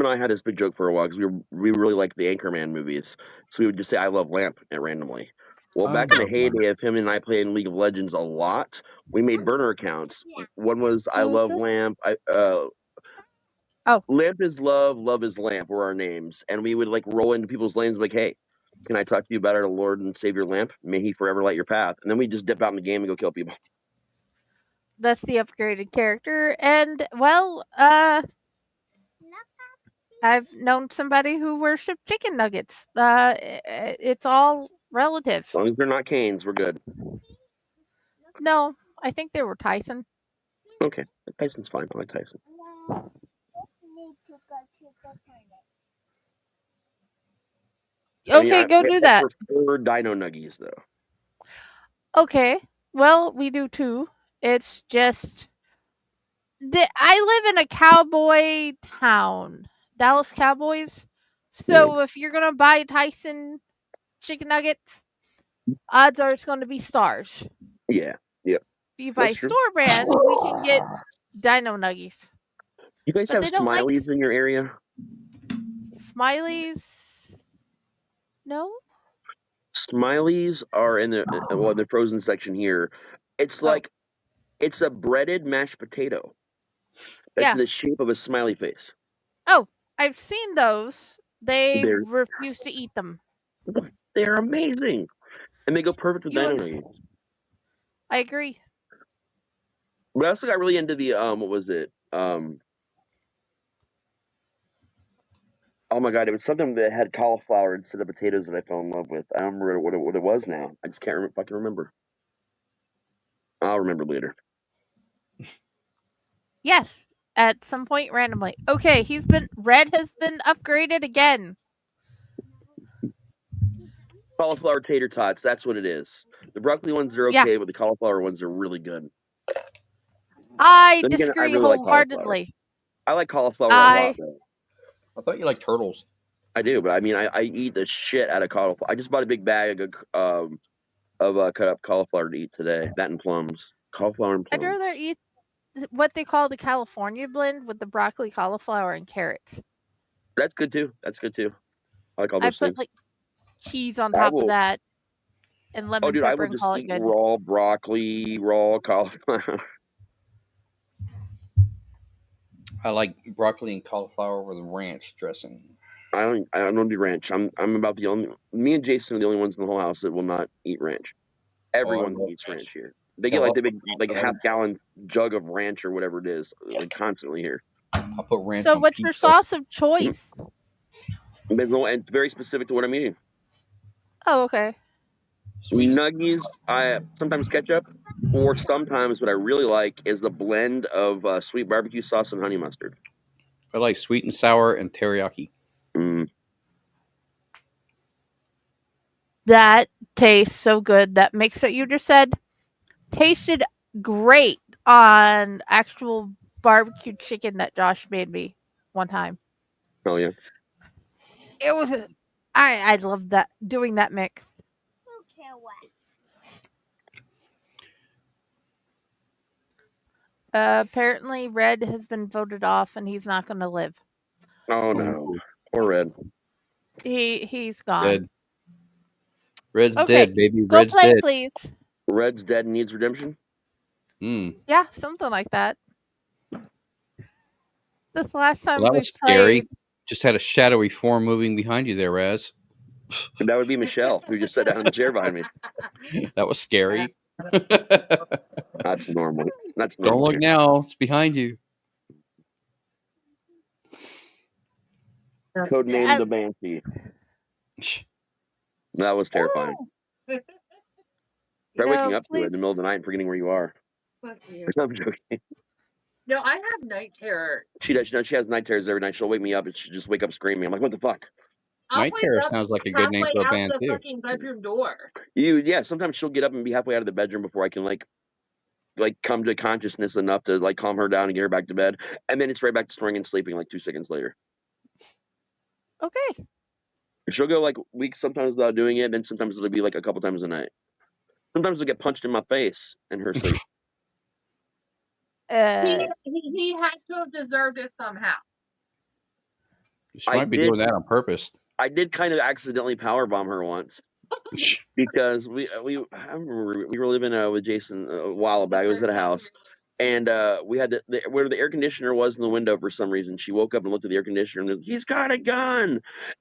and I had this big joke for a while because we really liked the Anchorman movies. So we would just say, I love Lamp randomly. Well, back in the heyday of him and I playing League of Legends a lot, we made burner accounts. One was I What was love it? Lamp. Lamp is love, love is Lamp were our names. And we would roll into people's lanes like, hey, can I talk to you about our Lord and Savior Lamp? May he forever light your path. And then we just dip out in the game and go kill people. That's the upgraded character. And, well, I've known somebody who worshipped chicken nuggets. It's all relative. As long as they're not Canes, we're good. No, I think they were Tyson. Okay. Tyson's fine. I like Tyson. Okay, go do that. I prefer Dino Nuggies, though. Okay, well, we do too. It's just I live in a cowboy town, Dallas Cowboys. So if you're gonna buy Tyson chicken nuggets, odds are it's going to be Stars. Yeah. Yep. If you buy That's true. store brand, we can get Dino Nuggies. You guys But have they don't like Smileys in your area? Smileys? No. Smileys are in the frozen section here. It's it's a breaded mashed potato. That's in the shape of a smiley face. Oh, I've seen those. They They're- refuse to eat them. They're amazing. And they go perfect with You Dino and- Nuggies. I agree. But I also got really into the what was it? Oh my god, it was something that had cauliflower instead of potatoes that I fell in love with. I don't remember what it was now. I just can't fucking remember. I'll remember later. Yes, at some point randomly. Okay, Red has been upgraded again. Cauliflower tater tots, that's what it is. The broccoli ones are okay, but the cauliflower ones are really good. I Then again, I disagree really like wholeheartedly. I like cauliflower a lot, though. I thought you liked turtles. I do, but I mean, I eat the shit out of cauliflower. I just bought a big bag of cut up cauliflower to eat today. That and plums. Cauliflower and plums. I'd rather eat what they call the California blend with the broccoli, cauliflower, and carrots. That's good too. I like all I those put things. cheese on top of that and lemon I pepper will and just call it eat good. raw broccoli, raw cauliflower. I like broccoli and cauliflower with ranch dressing. I don't do ranch. I'm about the only. Me and Jason are the only ones in the whole house that will not eat ranch. Everyone eats ranch here. They get the big half-gallon jug of ranch or whatever it is, constantly here. I'll put ranch. So, what's your sauce of choice? And it's very specific to what I'm eating. Oh, okay. Sweet. Nuggies, I sometimes ketchup, or sometimes what I really like is the blend of sweet barbecue sauce and honey mustard. I like sweet and sour and teriyaki. Mm. That tastes so good. That mix that you just said tasted great on actual barbecue chicken that Josh made me one time. Oh yeah. It was I love that doing that mix. Apparently Red has been voted off and he's not going to live. Oh no. Poor Red. He's gone. Dead. Red's Okay, dead, baby. go Red's play, dead. please. Red's dead and needs redemption. Yeah, something like that. This last time Well, that we was scary. played. Just had a shadowy form moving behind you there, Raz. And that would be Michelle, who just sat down in the chair behind me. That was scary. That's normal. That's Don't normal. look now. It's behind you. Codename the Banshee. That was terrifying. Try waking up to it in the middle of the night and forgetting where you are. I'm joking. No, I have night terror. She does. She has night terrors every night. She'll wake me up and she'll just wake up screaming. I'm like, what the fuck? Night Terror sounds like a good name for a band the too. fucking bedroom door. Yeah. Sometimes she'll get up and be halfway out of the bedroom before I can like come to consciousness enough to like calm her down and get her back to bed, and then it's right back to snoring and sleeping like 2 seconds later. Okay. She'll go like weeks sometimes without doing it. Then sometimes it'll be like a couple times a night. Sometimes it'll get punched in my face in her sleep. He had to have deserved it somehow. She might be doing that on purpose. I did kind of accidentally powerbomb her once because I remember we were living with Jason a while back. It was at a house, and we had where the air conditioner was in the window for some reason. She woke up and looked at the air conditioner and he's got a gun,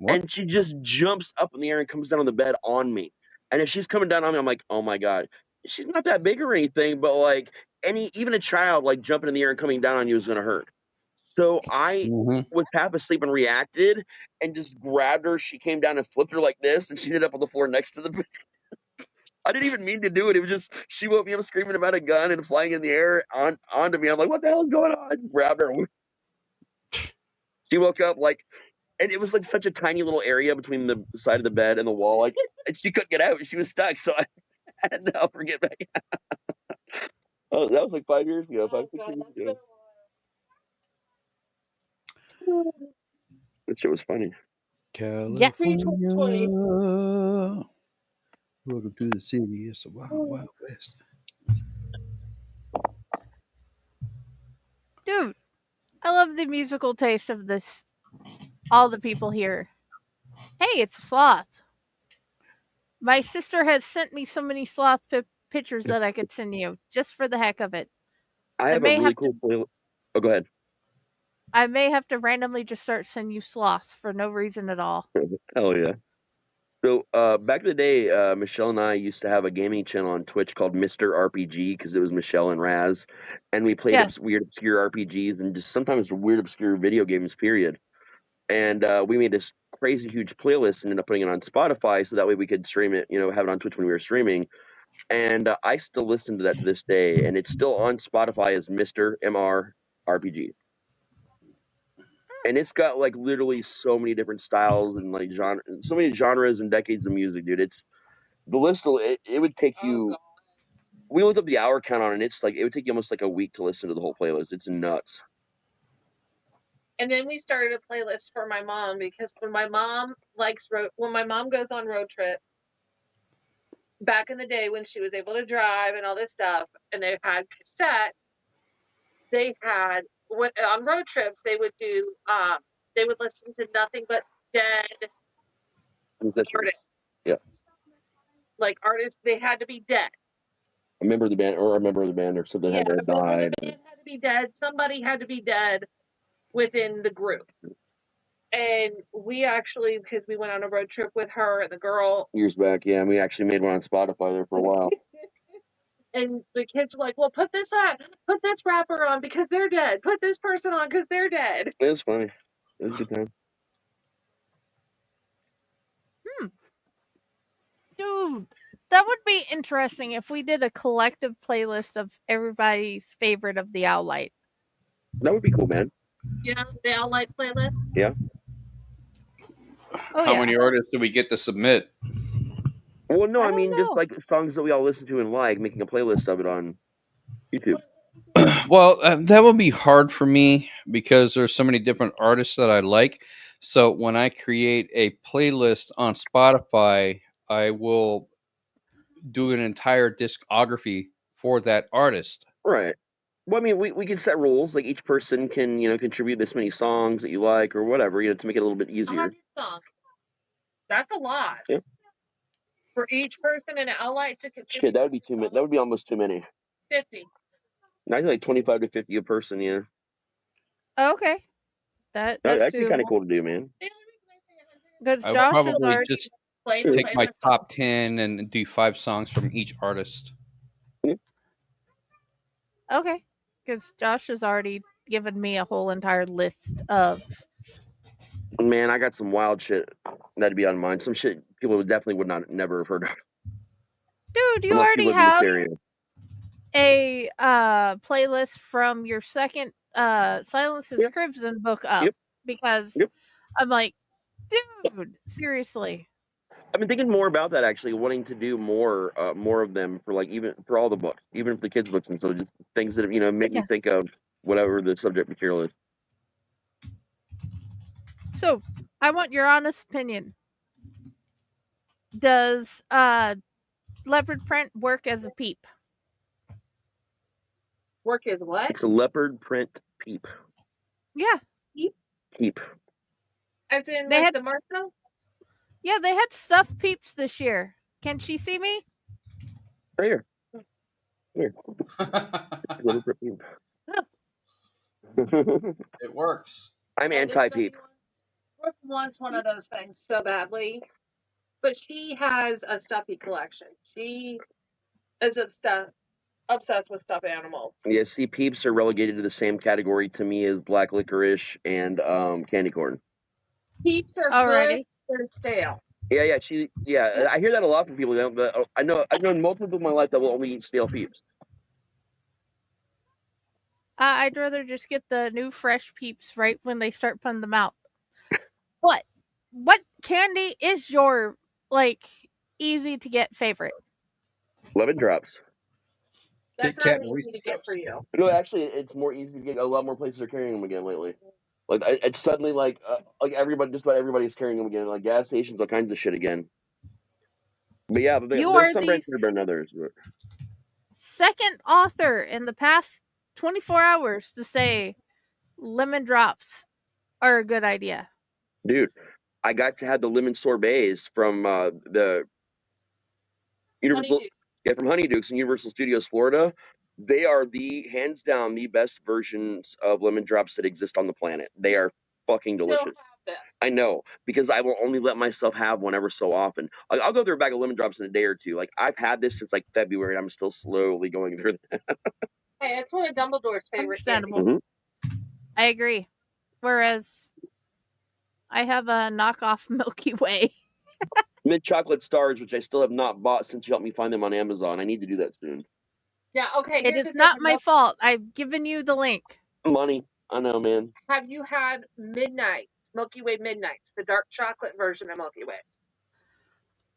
and she just jumps up in the air and comes down on the bed on me. And as she's coming down on me, I'm like, oh my god, she's not that big or anything, but like even a child like jumping in the air and coming down on you is gonna hurt. So I was half asleep and reacted and just grabbed her. She came down and flipped her like this, and she ended up on the floor next to the bed. I didn't even mean to do it. It was just she woke me up screaming about a gun and flying in the air onto me. I'm like, what the hell is going on? I grabbed her. She woke up and it was like such a tiny little area between the side of the bed and the wall, and she couldn't get out. She was stuck, so I had to help her get back out. Oh, that was like 5 years ago, 5, 6 years ago. That shit was funny. California. Welcome to the city. It's the Wild Wild West. Dude, I love the musical taste of this. All the people here. Hey, it's a sloth. My sister has sent me so many sloth pictures that I could send you just for the heck of it. I have a really cool playlist. Oh, go ahead. I may have to randomly just start sending you sloths for no reason at all. Hell yeah. So back in the day, Michelle and I used to have a gaming channel on Twitch called Mr. RPG because it was Michelle and Raz, and we played weird, obscure RPGs and just sometimes weird, obscure video games, period. And we made this crazy, huge playlist and ended up putting it on Spotify so that way we could stream it, have it on Twitch when we were streaming. And I still listen to that to this day, and it's still on Spotify as Mr. MR RPG. And it's got like literally so many different styles and like so many genres and decades of music, dude. It's the list. It would take you. We looked up the hour count on it. It's like it would take you almost like a week to listen to the whole playlist. It's nuts. And then we started a playlist for my mom because when my mom goes on road trip, back in the day when she was able to drive and all this stuff, and they had cassette, they had on road trips they would do they would listen to nothing but dead artists. Yeah. Like artists, they had to be dead. A member of the band or something had to have died. The band had to be dead. Somebody had to be dead within the group. And we actually, because we went on a road trip with her and the girl years back, and we actually made one on Spotify there for a while. And the kids were like, well, put this rapper on because they're dead. Put this person on because they're dead. It was funny. It was a good time. Dude, that would be interesting if we did a collective playlist of everybody's favorite of the Owlite. That would be cool, man. Yeah, the Owlite playlist. Yeah. Oh, How yeah. many artists do we get to submit? Well, no, I I don't mean just know. like songs that we all listen to and like, making a playlist of it on YouTube. Well, that would be hard for me because there's so many different artists that I like. So when I create a playlist on Spotify, I will do an entire discography for that artist. Right. Well, I mean, we can set rules. Like each person can, contribute this many songs that you like or whatever, to make it a little bit easier. 100 songs. That's a lot. Yeah. For each person in Owlite to Shit, contribute that would be too many. That would be almost too many. 50. I think like 25 to 50 a person. Yeah. Okay. That's That'd be kind of doable. cool to do, man. Because I would Josh is probably already. just Play take my top 10 and do 5 songs from each artist. Okay. Because Josh has already given me a whole entire list of. Man, I got some wild shit that'd be on mine. Some shit people would never have heard of. Dude, you Unless already live in this have area. a playlist from your second Silence is Yep. Crimson book up. Yep. Because Yep. I'm like, dude, seriously. I've been thinking more about that actually, wanting to do more of them for like even for all the books, even for the kids' books, and so just things that make me Yeah. think of whatever the subject material is. So, I want your honest opinion. Does leopard print work as a peep? Work is what? It's a leopard print peep. Yeah. Peep. As in They like had- the marshmallow? Yeah, they had stuffed peeps this year. Can she see me? Right here. Here. It's a leopard print peep. It works. I'm Yeah, anti peep. Brooke wants one of those things so badly. But she has a stuffy collection. She is obsessed with stuffed animals. Yeah, see, peeps are relegated to the same category to me as black licorice and candy corn. Peeps are Alrighty. good. They're stale. Yeah. I hear that a lot from people. But I've known multiple people in my life that will only eat stale peeps. I'd rather just get the new fresh peeps right when they start putting them out. But what candy is your easy to get favorite? Lemon drops. That's Kit Kat not and easy to Reese's get Cups. for you. No, actually, it's more easy to get. A lot more places are carrying them again lately. Like it's suddenly like everybody, just about everybody's carrying them again. Like gas stations, all kinds of shit again. But yeah, You there's are some the brands better than others. But second author in the past 24 hours to say lemon drops are a good idea. dude, I got to have the lemon sorbets from the Universal, Honeydew. from Honeydukes in Universal Studios Florida. They are hands down the best versions of lemon drops that exist on the planet. They are fucking Still delicious. have them. I know, because I will only let myself have one ever so often. I'll go through a bag of lemon drops in a day or two. Like I've had this since like February, and I'm still slowly going through that. Hey, it's one of Dumbledore's favorite candies. Understandable. I agree. Whereas I have a knockoff Milky Way. Mint chocolate stars, which I still have not bought since you helped me find them on Amazon. I need to do that soon. Yeah, okay. It here's is the not thing. my fault. I've given you the link. Money, I know, man. Have you had Milky Way Midnights, the dark chocolate version of Milky Way?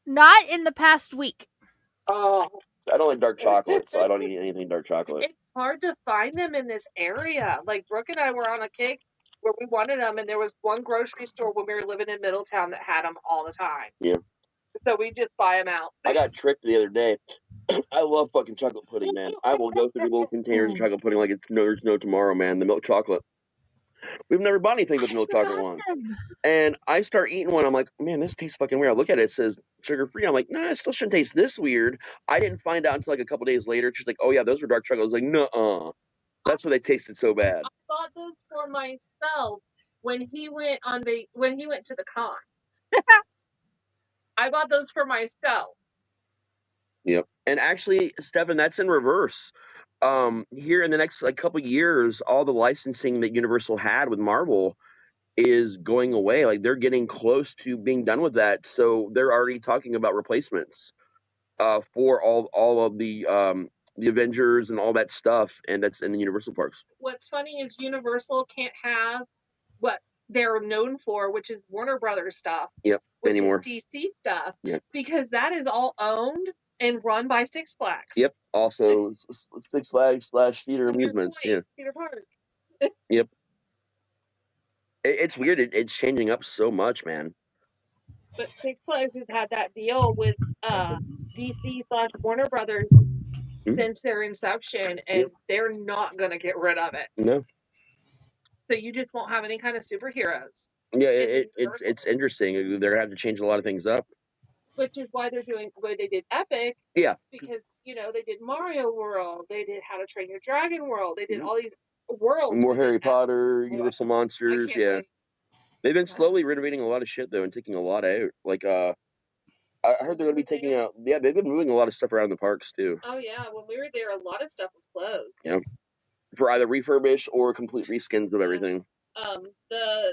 Not in the past week. Oh, I don't like dark chocolate, so I don't eat anything dark chocolate. it's hard to find them in this area. Like Brooke and I were on a kick where we wanted them, and there was one grocery store when we were living in Middletown that had them all the time. Yeah. So we just buy them out. I got tricked the other day. I love fucking chocolate pudding, man. I will go through little containers of chocolate pudding like there's no tomorrow, man. The milk chocolate. We've never bought anything with milk chocolate once. And I start eating one. I'm like, man, this tastes fucking weird. I look at it. It says sugar free. I'm like, nah, it still shouldn't taste this weird. I didn't find out until like a couple days later. She's like, oh yeah, those were dark chocolate. I was like, nuh-uh. That's why they tasted so bad. I bought those for myself when he went to the con. I bought those for myself. Yep. And actually, Stefan, that's in reverse. Here in the next couple years, all the licensing that Universal had with Marvel is going away. Like they're getting close to being done with that, so they're already talking about replacements. for all of the Avengers and all that stuff, and that's in the Universal parks. What's funny is Universal can't have what they're known for, which is Warner Brothers stuff. Yep, which anymore. is DC stuff. Yep. Because that is all owned and run by Six Flags. Yep. Also, Six Flags / Cedar Amusements. Yeah. Cedar Park. Yep. It's weird. It's changing up so much, man. But Six Flags has had that deal with DC / Warner Brothers since their inception, and they're not going to get rid of it. No. So you just won't have any kind of superheroes. Yeah, it's interesting. They're gonna have to change a lot of things up. Which is why they're doing what they did Epic. Yeah. Because they did Mario World, they did How to Train Your Dragon World, they did all these worlds. More Harry Potter, Universal Monsters. Yeah. They've been slowly renovating a lot of shit though, and taking a lot out. Like I heard they're gonna be taking out. Yeah, they've been moving a lot of stuff around the parks too. Oh yeah, when we were there, a lot of stuff was closed. Yeah. For either refurbished or complete reskins of everything. The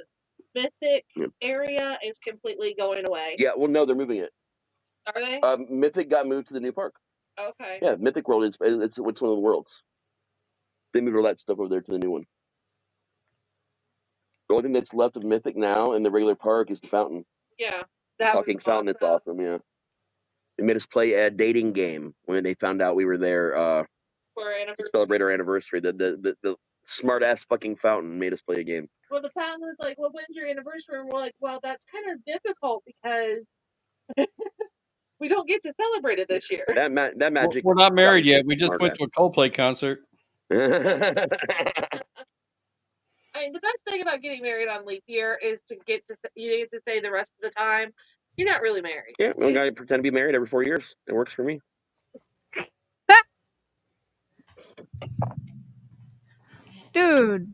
Mythic area is completely going away. Yeah, well, no, they're moving it. Are they? Mythic got moved to the new park. Okay. Yeah, Mythic World it's one of the worlds. They moved all that stuff over there to the new one. The only thing that's left of Mythic now in the regular park is the fountain. Yeah. Talking fountain, it's awesome. Yeah. They made us play a dating game when they found out we were there to celebrate our anniversary. The smart ass fucking fountain made us play a game. Well, the fountain was like, "Well, when's your anniversary?" And we're like, "Well, that's kind of difficult because we don't get to celebrate it this year." That magic. We're not married yet. We just went to a Coldplay concert. I mean, the best thing about getting married on leap year is you get to say the rest of the time you're not really married. Yeah, well, I pretend to be married every 4 years. It works for me. Dude,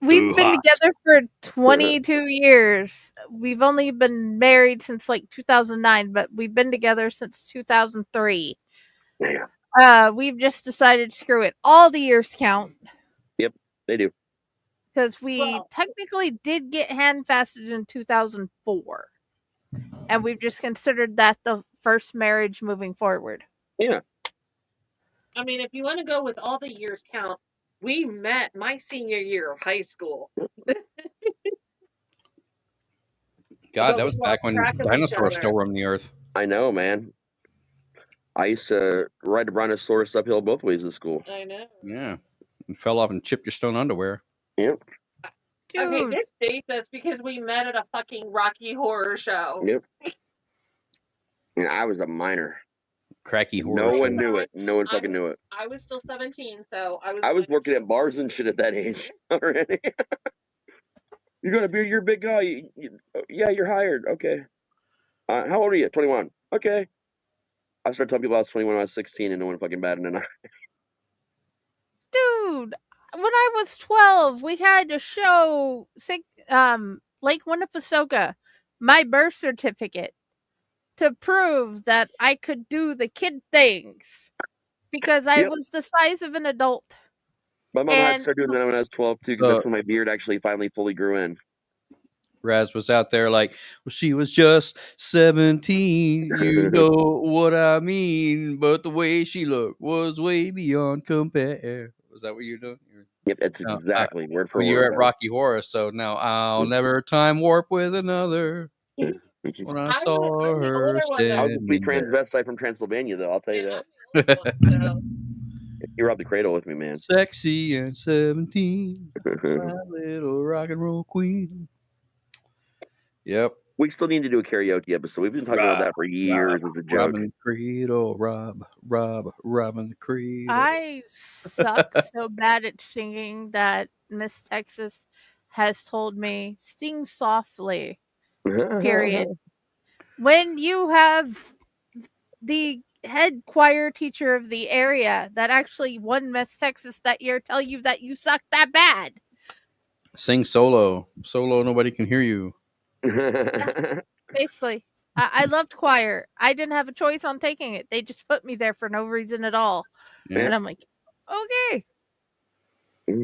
we've been together for 22 years. We've only been married since like 2009, but we've been together since 2003. Yeah. We've just decided, screw it. All the years count. Yep, they do. Because we technically did get handfasted in 2004. And we've just considered that the first marriage moving forward. Yeah. I mean, if you want to go with all the years count, we met my senior year of high school. God, that was back when dinosaurs still roamed the earth. I know, man. I used to ride a brontosaurus uphill both ways to school. I know. Yeah. And fell off and chipped your stone underwear. Yep. Dude. Okay, this dates us because we met at a fucking Rocky Horror Show. Yep. And I was a minor. Cracky horror. No one knew it. No one fucking knew it. I was still 17, so I was working at bars and shit at that age already. You're gonna be your big guy. Yeah, you're hired. Okay. How old are you? 21. Okay. I started telling people I was 21 when I was 16, and no one fucking batted an eye. Dude, when I was 12, we had to show Lake Winnipesaukee my birth certificate to prove that I could do the kid things because I was the size of an adult. My mom had to start doing that when I was 12 too, because that's when my beard actually finally fully grew in. Raz was out there like, well, she was just 17. You know what I mean? But the way she looked was way beyond compare. Was that what you're doing? Yep, that's exactly word for word. You're at Rocky Horror, so now I'll never time warp with another. When I saw her I was a sweet transvestite from Transylvania, though. I'll tell you that. You robbed the cradle with me, man. Sexy and 17, my little rock and roll queen. Yep. We still need to do a karaoke episode. We've been talking about that for years as a joke. Robbing the cradle, robbing the cradle. I suck so bad at singing that Miss Texas has told me, sing softly. Period. When you have the head choir teacher of the area that actually won Miss Texas that year tell you that you suck that bad. Sing solo. Solo, nobody can hear you. Basically. I loved choir. I didn't have a choice on taking it. They just put me there for no reason at all. Yeah. And I'm like, okay.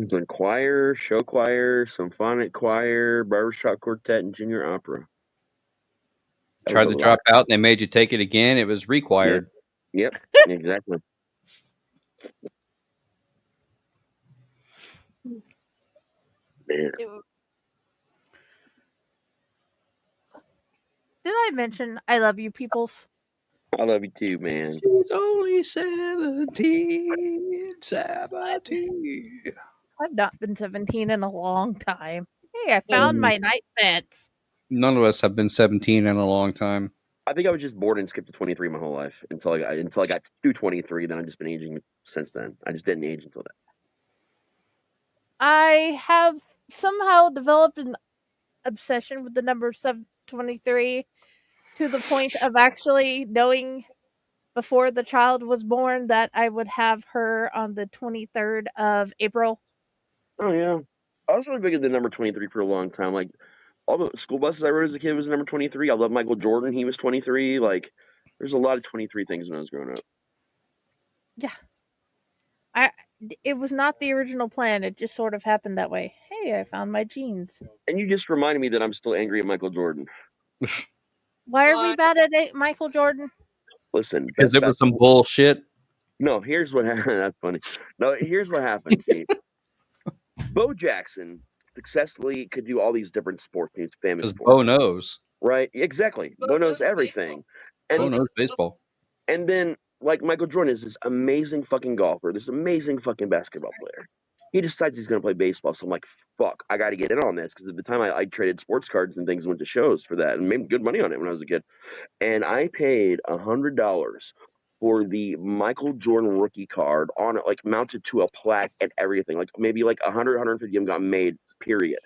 Some choir, show choir, symphonic choir, barbershop quartet, and junior opera. That Tried was to a drop lot. out and they made you take it again. It was required. Yep, exactly. Man, Did I mention I love you, peoples? I love you too, man. She's only 17. 17. I've not been 17 in a long time. Hey, I found my night vents. None of us have been 17 in a long time. I think I was just bored and skipped to 23 my whole life until I got to 23. Then I've just been aging since then. I just didn't age until then. I have somehow developed an obsession with the number 723 to the point of actually knowing before the child was born that I would have her on the 23rd of April. Oh yeah, I was really big at the number 23 for a long time. Like all the school buses I rode as a kid was number 23. I love Michael Jordan. He was 23. Like there's a lot of 23 things when I was growing up. It was not the original plan. It just sort of happened that way. Hey, I found my jeans. And you just reminded me that I'm still angry at Michael Jordan. Why are we Why? bad at it, Michael Jordan? Listen, Because best it was some bullshit. No, here's what happened. That's funny. No, here's what happened. See, Bo Jackson successfully could do all these different sports. He's famous Because for Bo it, knows. right? Exactly. Bo knows everything, Bo and knows baseball. and then like Michael Jordan is this amazing fucking golfer, this amazing fucking basketball player. He decides he's gonna play baseball, so I'm like, fuck, I got to get in on this because at the time I traded sports cards and things, went to shows for that, and made good money on it when I was a kid. And I paid $100 for the Michael Jordan rookie card on it, like mounted to a plaque and everything. Like maybe like 100, 150 of them got made, period.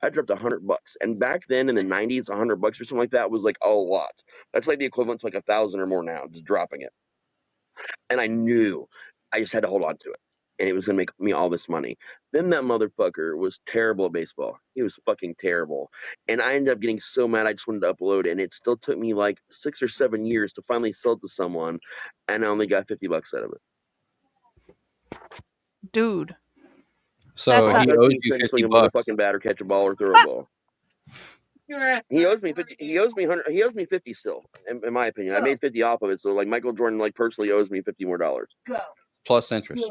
I dropped $100. And back then in the 90s, $100 or something like that was like a lot. That's like the equivalent to like 1,000 or more now, just dropping it. And I knew I just had to hold on to it. And it was going to make me all this money. Then that motherfucker was terrible at baseball. He was fucking terrible. And I ended up getting so mad I just wanted to upload. And it still took me like 6 or 7 years to finally sell it to someone. And I only got $50 out of it. Dude. So That's he not- owes He you couldn't 50 swing a bucks. motherfucking bat or catch a ball or throw a ball. You're He owes me 50. He owes me 100. He owes me 50 still, in my opinion. I made 50 off of it. So like Michael Jordan like personally owes me $50 more. Plus interest.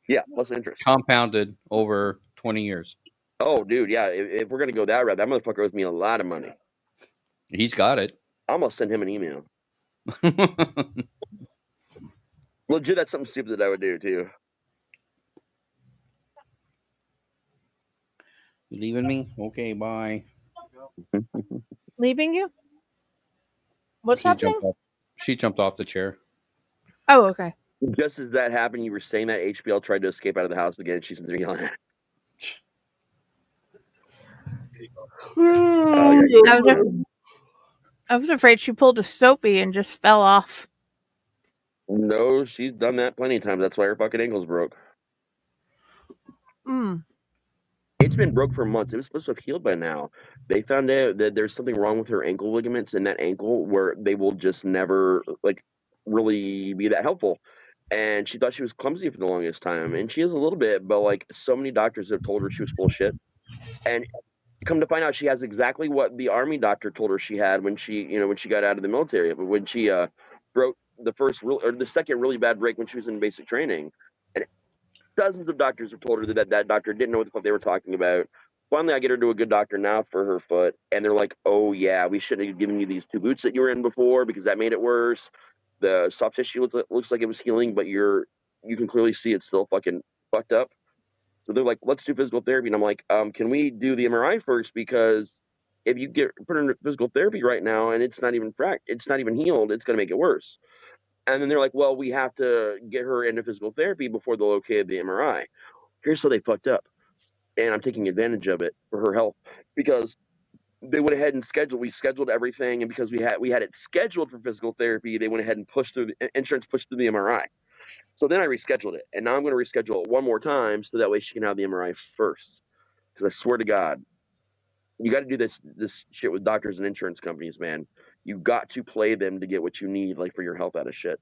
Yeah, plus interest. Compounded over 20 years. Oh, dude, yeah. If we're gonna go that route, that motherfucker owes me a lot of money. He's got it. I'm gonna send him an email. Legit, that's something stupid that I would do too. You leaving me? Okay, bye. Leaving you? What's happening? She jumped off the chair. Oh, okay. Just as that happened, you were saying that HBL tried to escape out of the house again. She's in there yelling. I was afraid she pulled a Soapy and just fell off. No, she's done that plenty of times. That's why her fucking ankle's broke. It's been broke for months. It was supposed to have healed by now. They found out that there's something wrong with her ankle ligaments in that ankle where they will just never like really be that helpful. And she thought she was clumsy for the longest time, and she is a little bit, but like so many doctors have told her she was full of shit. And come to find out, she has exactly what the army doctor told her she had when she got out of the military. But when she broke the second really bad break when she was in basic training, and dozens of doctors have told her that doctor didn't know what the fuck they were talking about. Finally, I get her to a good doctor now for her foot, and they're like, "Oh yeah, we shouldn't have given you these 2 boots that you were in before because that made it worse. The soft tissue looks like it was healing, but you can clearly see it's still fucking fucked up." So they're like, "Let's do physical therapy," and I'm like, "Can we do the MRI first? Because if you get put into physical therapy right now and it's not even healed, it's gonna make it worse." And then they're like, "Well, we have to get her into physical therapy before they'll okay the MRI." Here's how they fucked up, and I'm taking advantage of it for her health because they went ahead and we scheduled everything, and because we had it scheduled for physical therapy, they went ahead and insurance pushed through the MRI. So then I rescheduled it, and now I'm going to reschedule it one more time so that way she can have the MRI first. Because I swear to God, you got to do this shit with doctors and insurance companies, man. You got to play them to get what you need, like for your health out of shit.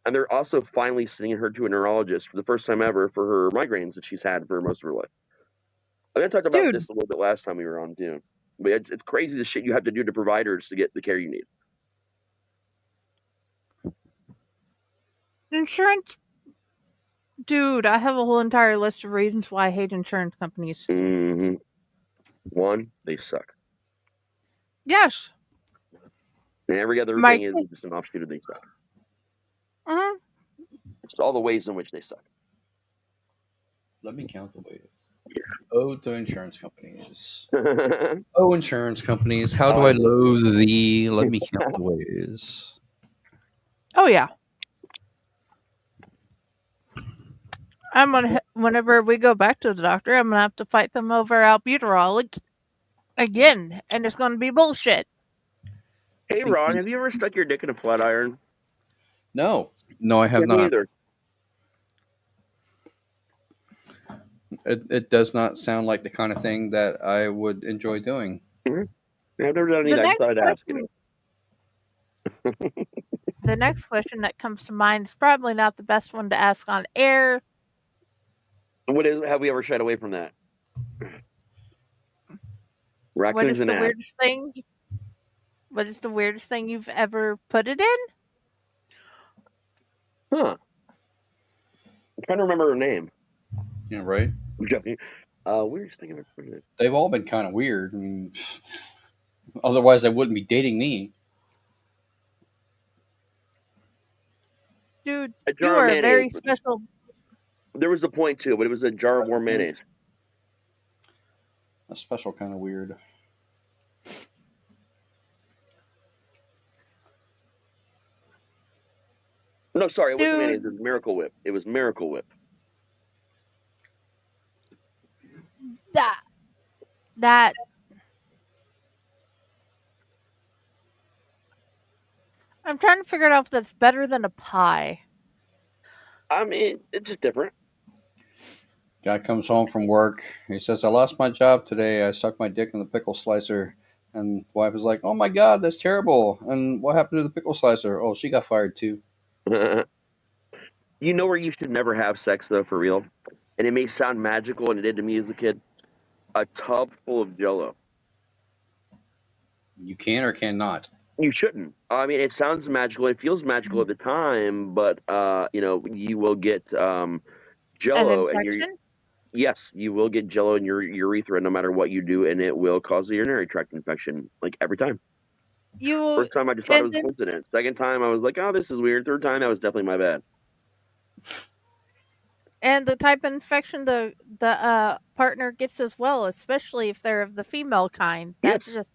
And they're also finally sending her to a neurologist for the first time ever for her migraines that she's had for most of her life. I think I talked about this a little bit last time we were on too. But it's crazy the shit you have to do to providers to get the care you need. insurance, dude, I have a whole entire list of reasons why I hate insurance companies. Mm-hmm. One, they suck. Yes. And every other My thing is just an offshoot of they suck. Mhm. Just all the ways in which they suck. Let me count the ways. Oh, to insurance companies. Oh, insurance companies, how do I loathe thee? Let me count the ways. Oh yeah. I'm gonna whenever we go back to the doctor, I'm gonna have to fight them over albuterol again, and it's gonna be bullshit. Hey, Ron, have you ever stuck your dick in a flat iron? No, I have Yeah, me not. either. It does not sound like the kind of thing that I would enjoy doing. Mm-hmm. I've never done it The either. I just next thought I'd ask question, you. the next question that comes to mind is probably not the best one to ask on air. Have we ever shied away from that? What Raccoons is and the ass. weirdest thing? What is the weirdest thing you've ever put it in? Huh. I'm trying to remember her name. Yeah, right. Weirdest thing I've ever put it in. They've all been kind of weird. I mean, otherwise, they wouldn't be dating me. Dude, A you jar are of a very mayonnaise. special. There was a point too, but it was a jar of warm mayonnaise. A special kind of weird. No, sorry, it wasn't Dude, mayonnaise. It was Miracle Whip. It was Miracle Whip. that. I'm trying to figure out if that's better than a pie. I mean, it's just different. Guy comes home from work. He says, "I lost my job today. I stuck my dick in the pickle slicer." And wife is like, "Oh my god, that's terrible." And what happened to the pickle slicer? Oh, she got fired too. You know where you should never have sex though, for real? And it may sound magical, and it did to me as a kid. A tub full of Jell-O. You can or cannot. You shouldn't. I mean, it sounds magical. It feels magical at the time, but you will get An Jell-O, and infection? yes, you will get Jell-O in your urethra no matter what you do, and it will cause a urinary tract infection, like every time. First time I just thought it was a coincidence. Second time I was like, oh, this is weird. Third time, that was definitely my bad. And the type of infection the partner gets as well, especially if they're of the female kind. That's Yes. just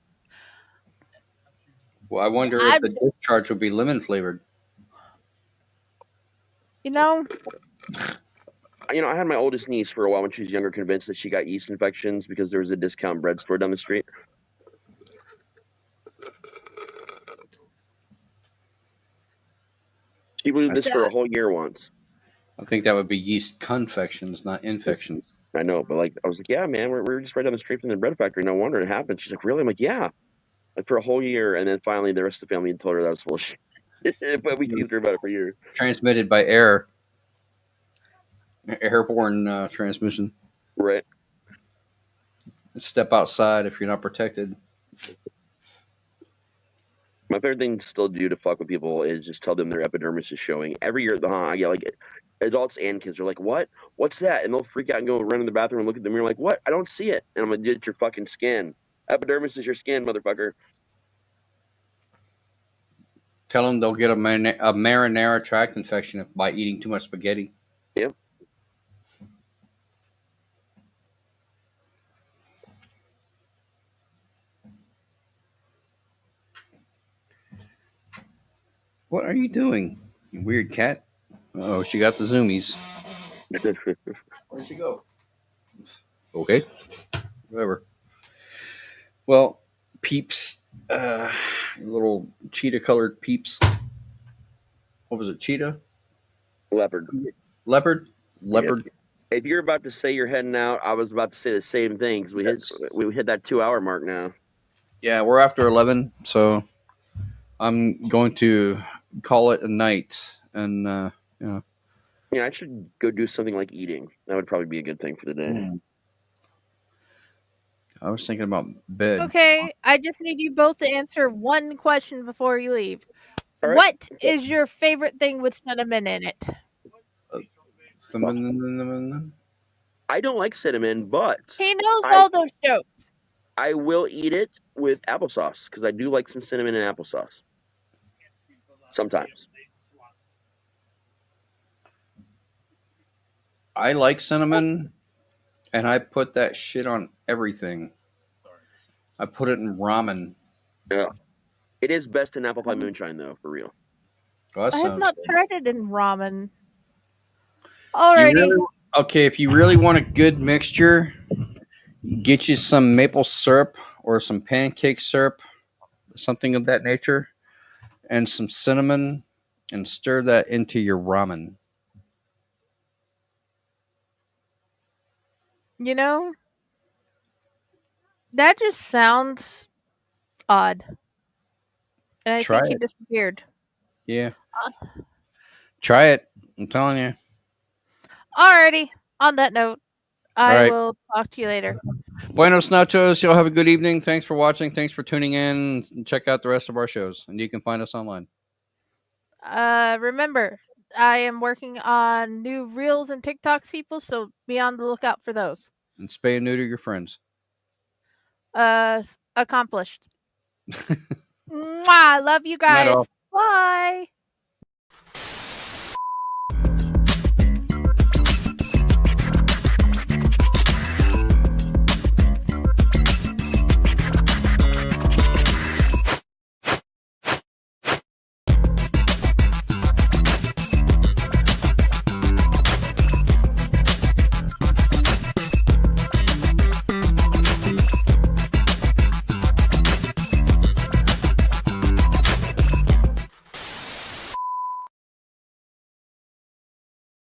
Well, I wonder if the discharge would be lemon flavored. You know, I had my oldest niece for a while when she was younger, convinced that she got yeast infections because there was a discount bread store down the street. She believed this for a whole year once. I think that would be yeast confections, not infections. I know, but I was like, yeah, man, we're just right down the street from the bread factory. No wonder it happened. She's like, really? I'm like, yeah. Like for a whole year, and then finally the rest of the family told her that was bullshit. But we teased her about it for years. Transmitted by air. Airborne transmission. Right. Step outside if you're not protected. My favorite thing to still do to fuck with people is just tell them their epidermis is showing. Every year at the I get adults and kids are like, what? What's that? And they'll freak out and go run in the bathroom and look at the mirror like, what? I don't see it. And I'm like, it's your fucking skin. Epidermis is your skin, motherfucker. Tell them they'll get a marinara tract infection by eating too much spaghetti. Yep. What are you doing, you weird cat? Oh, she got the zoomies. Where'd she go? Okay. Whatever. Well, peeps, little cheetah-colored peeps. What was it, cheetah? Leopard. Leopard? If you're about to say you're heading out, I was about to say the same thing because we hit that 2-hour mark now. Yeah, we're after 11, so I'm going to call it a night. And I should go do something like eating. That would probably be a good thing for the day. I was thinking about bed. Okay, I just need you both to answer one question before you leave. All right. What is your favorite thing with cinnamon in it? Cinnamon. I don't like cinnamon, but He knows I- all those jokes. I will eat it with applesauce because I do like some cinnamon in applesauce. Sometimes. I like cinnamon, and I put that shit on everything. I put it in ramen. Yeah. It is best in apple pie moonshine, though, for real. Oh, that I have sounds not good. tried it in ramen. You Alrighty. really- okay, if you really want a good mixture, get you some maple syrup or some pancake syrup, something of that nature, and some cinnamon, and stir that into your ramen. You know, that just sounds odd. And I Try think he it. disappeared. Yeah. Try it. I'm telling you. Alrighty. On that note, I Alright. will talk to you later. Buenos nachos. Y'all have a good evening. Thanks for watching. Thanks for tuning in. Check out the rest of our shows, and you can find us online. Remember, I am working on new reels and TikToks, people, so be on the lookout for those. And spay and neuter your friends. Accomplished. Mwah, love you Night guys. all. Bye.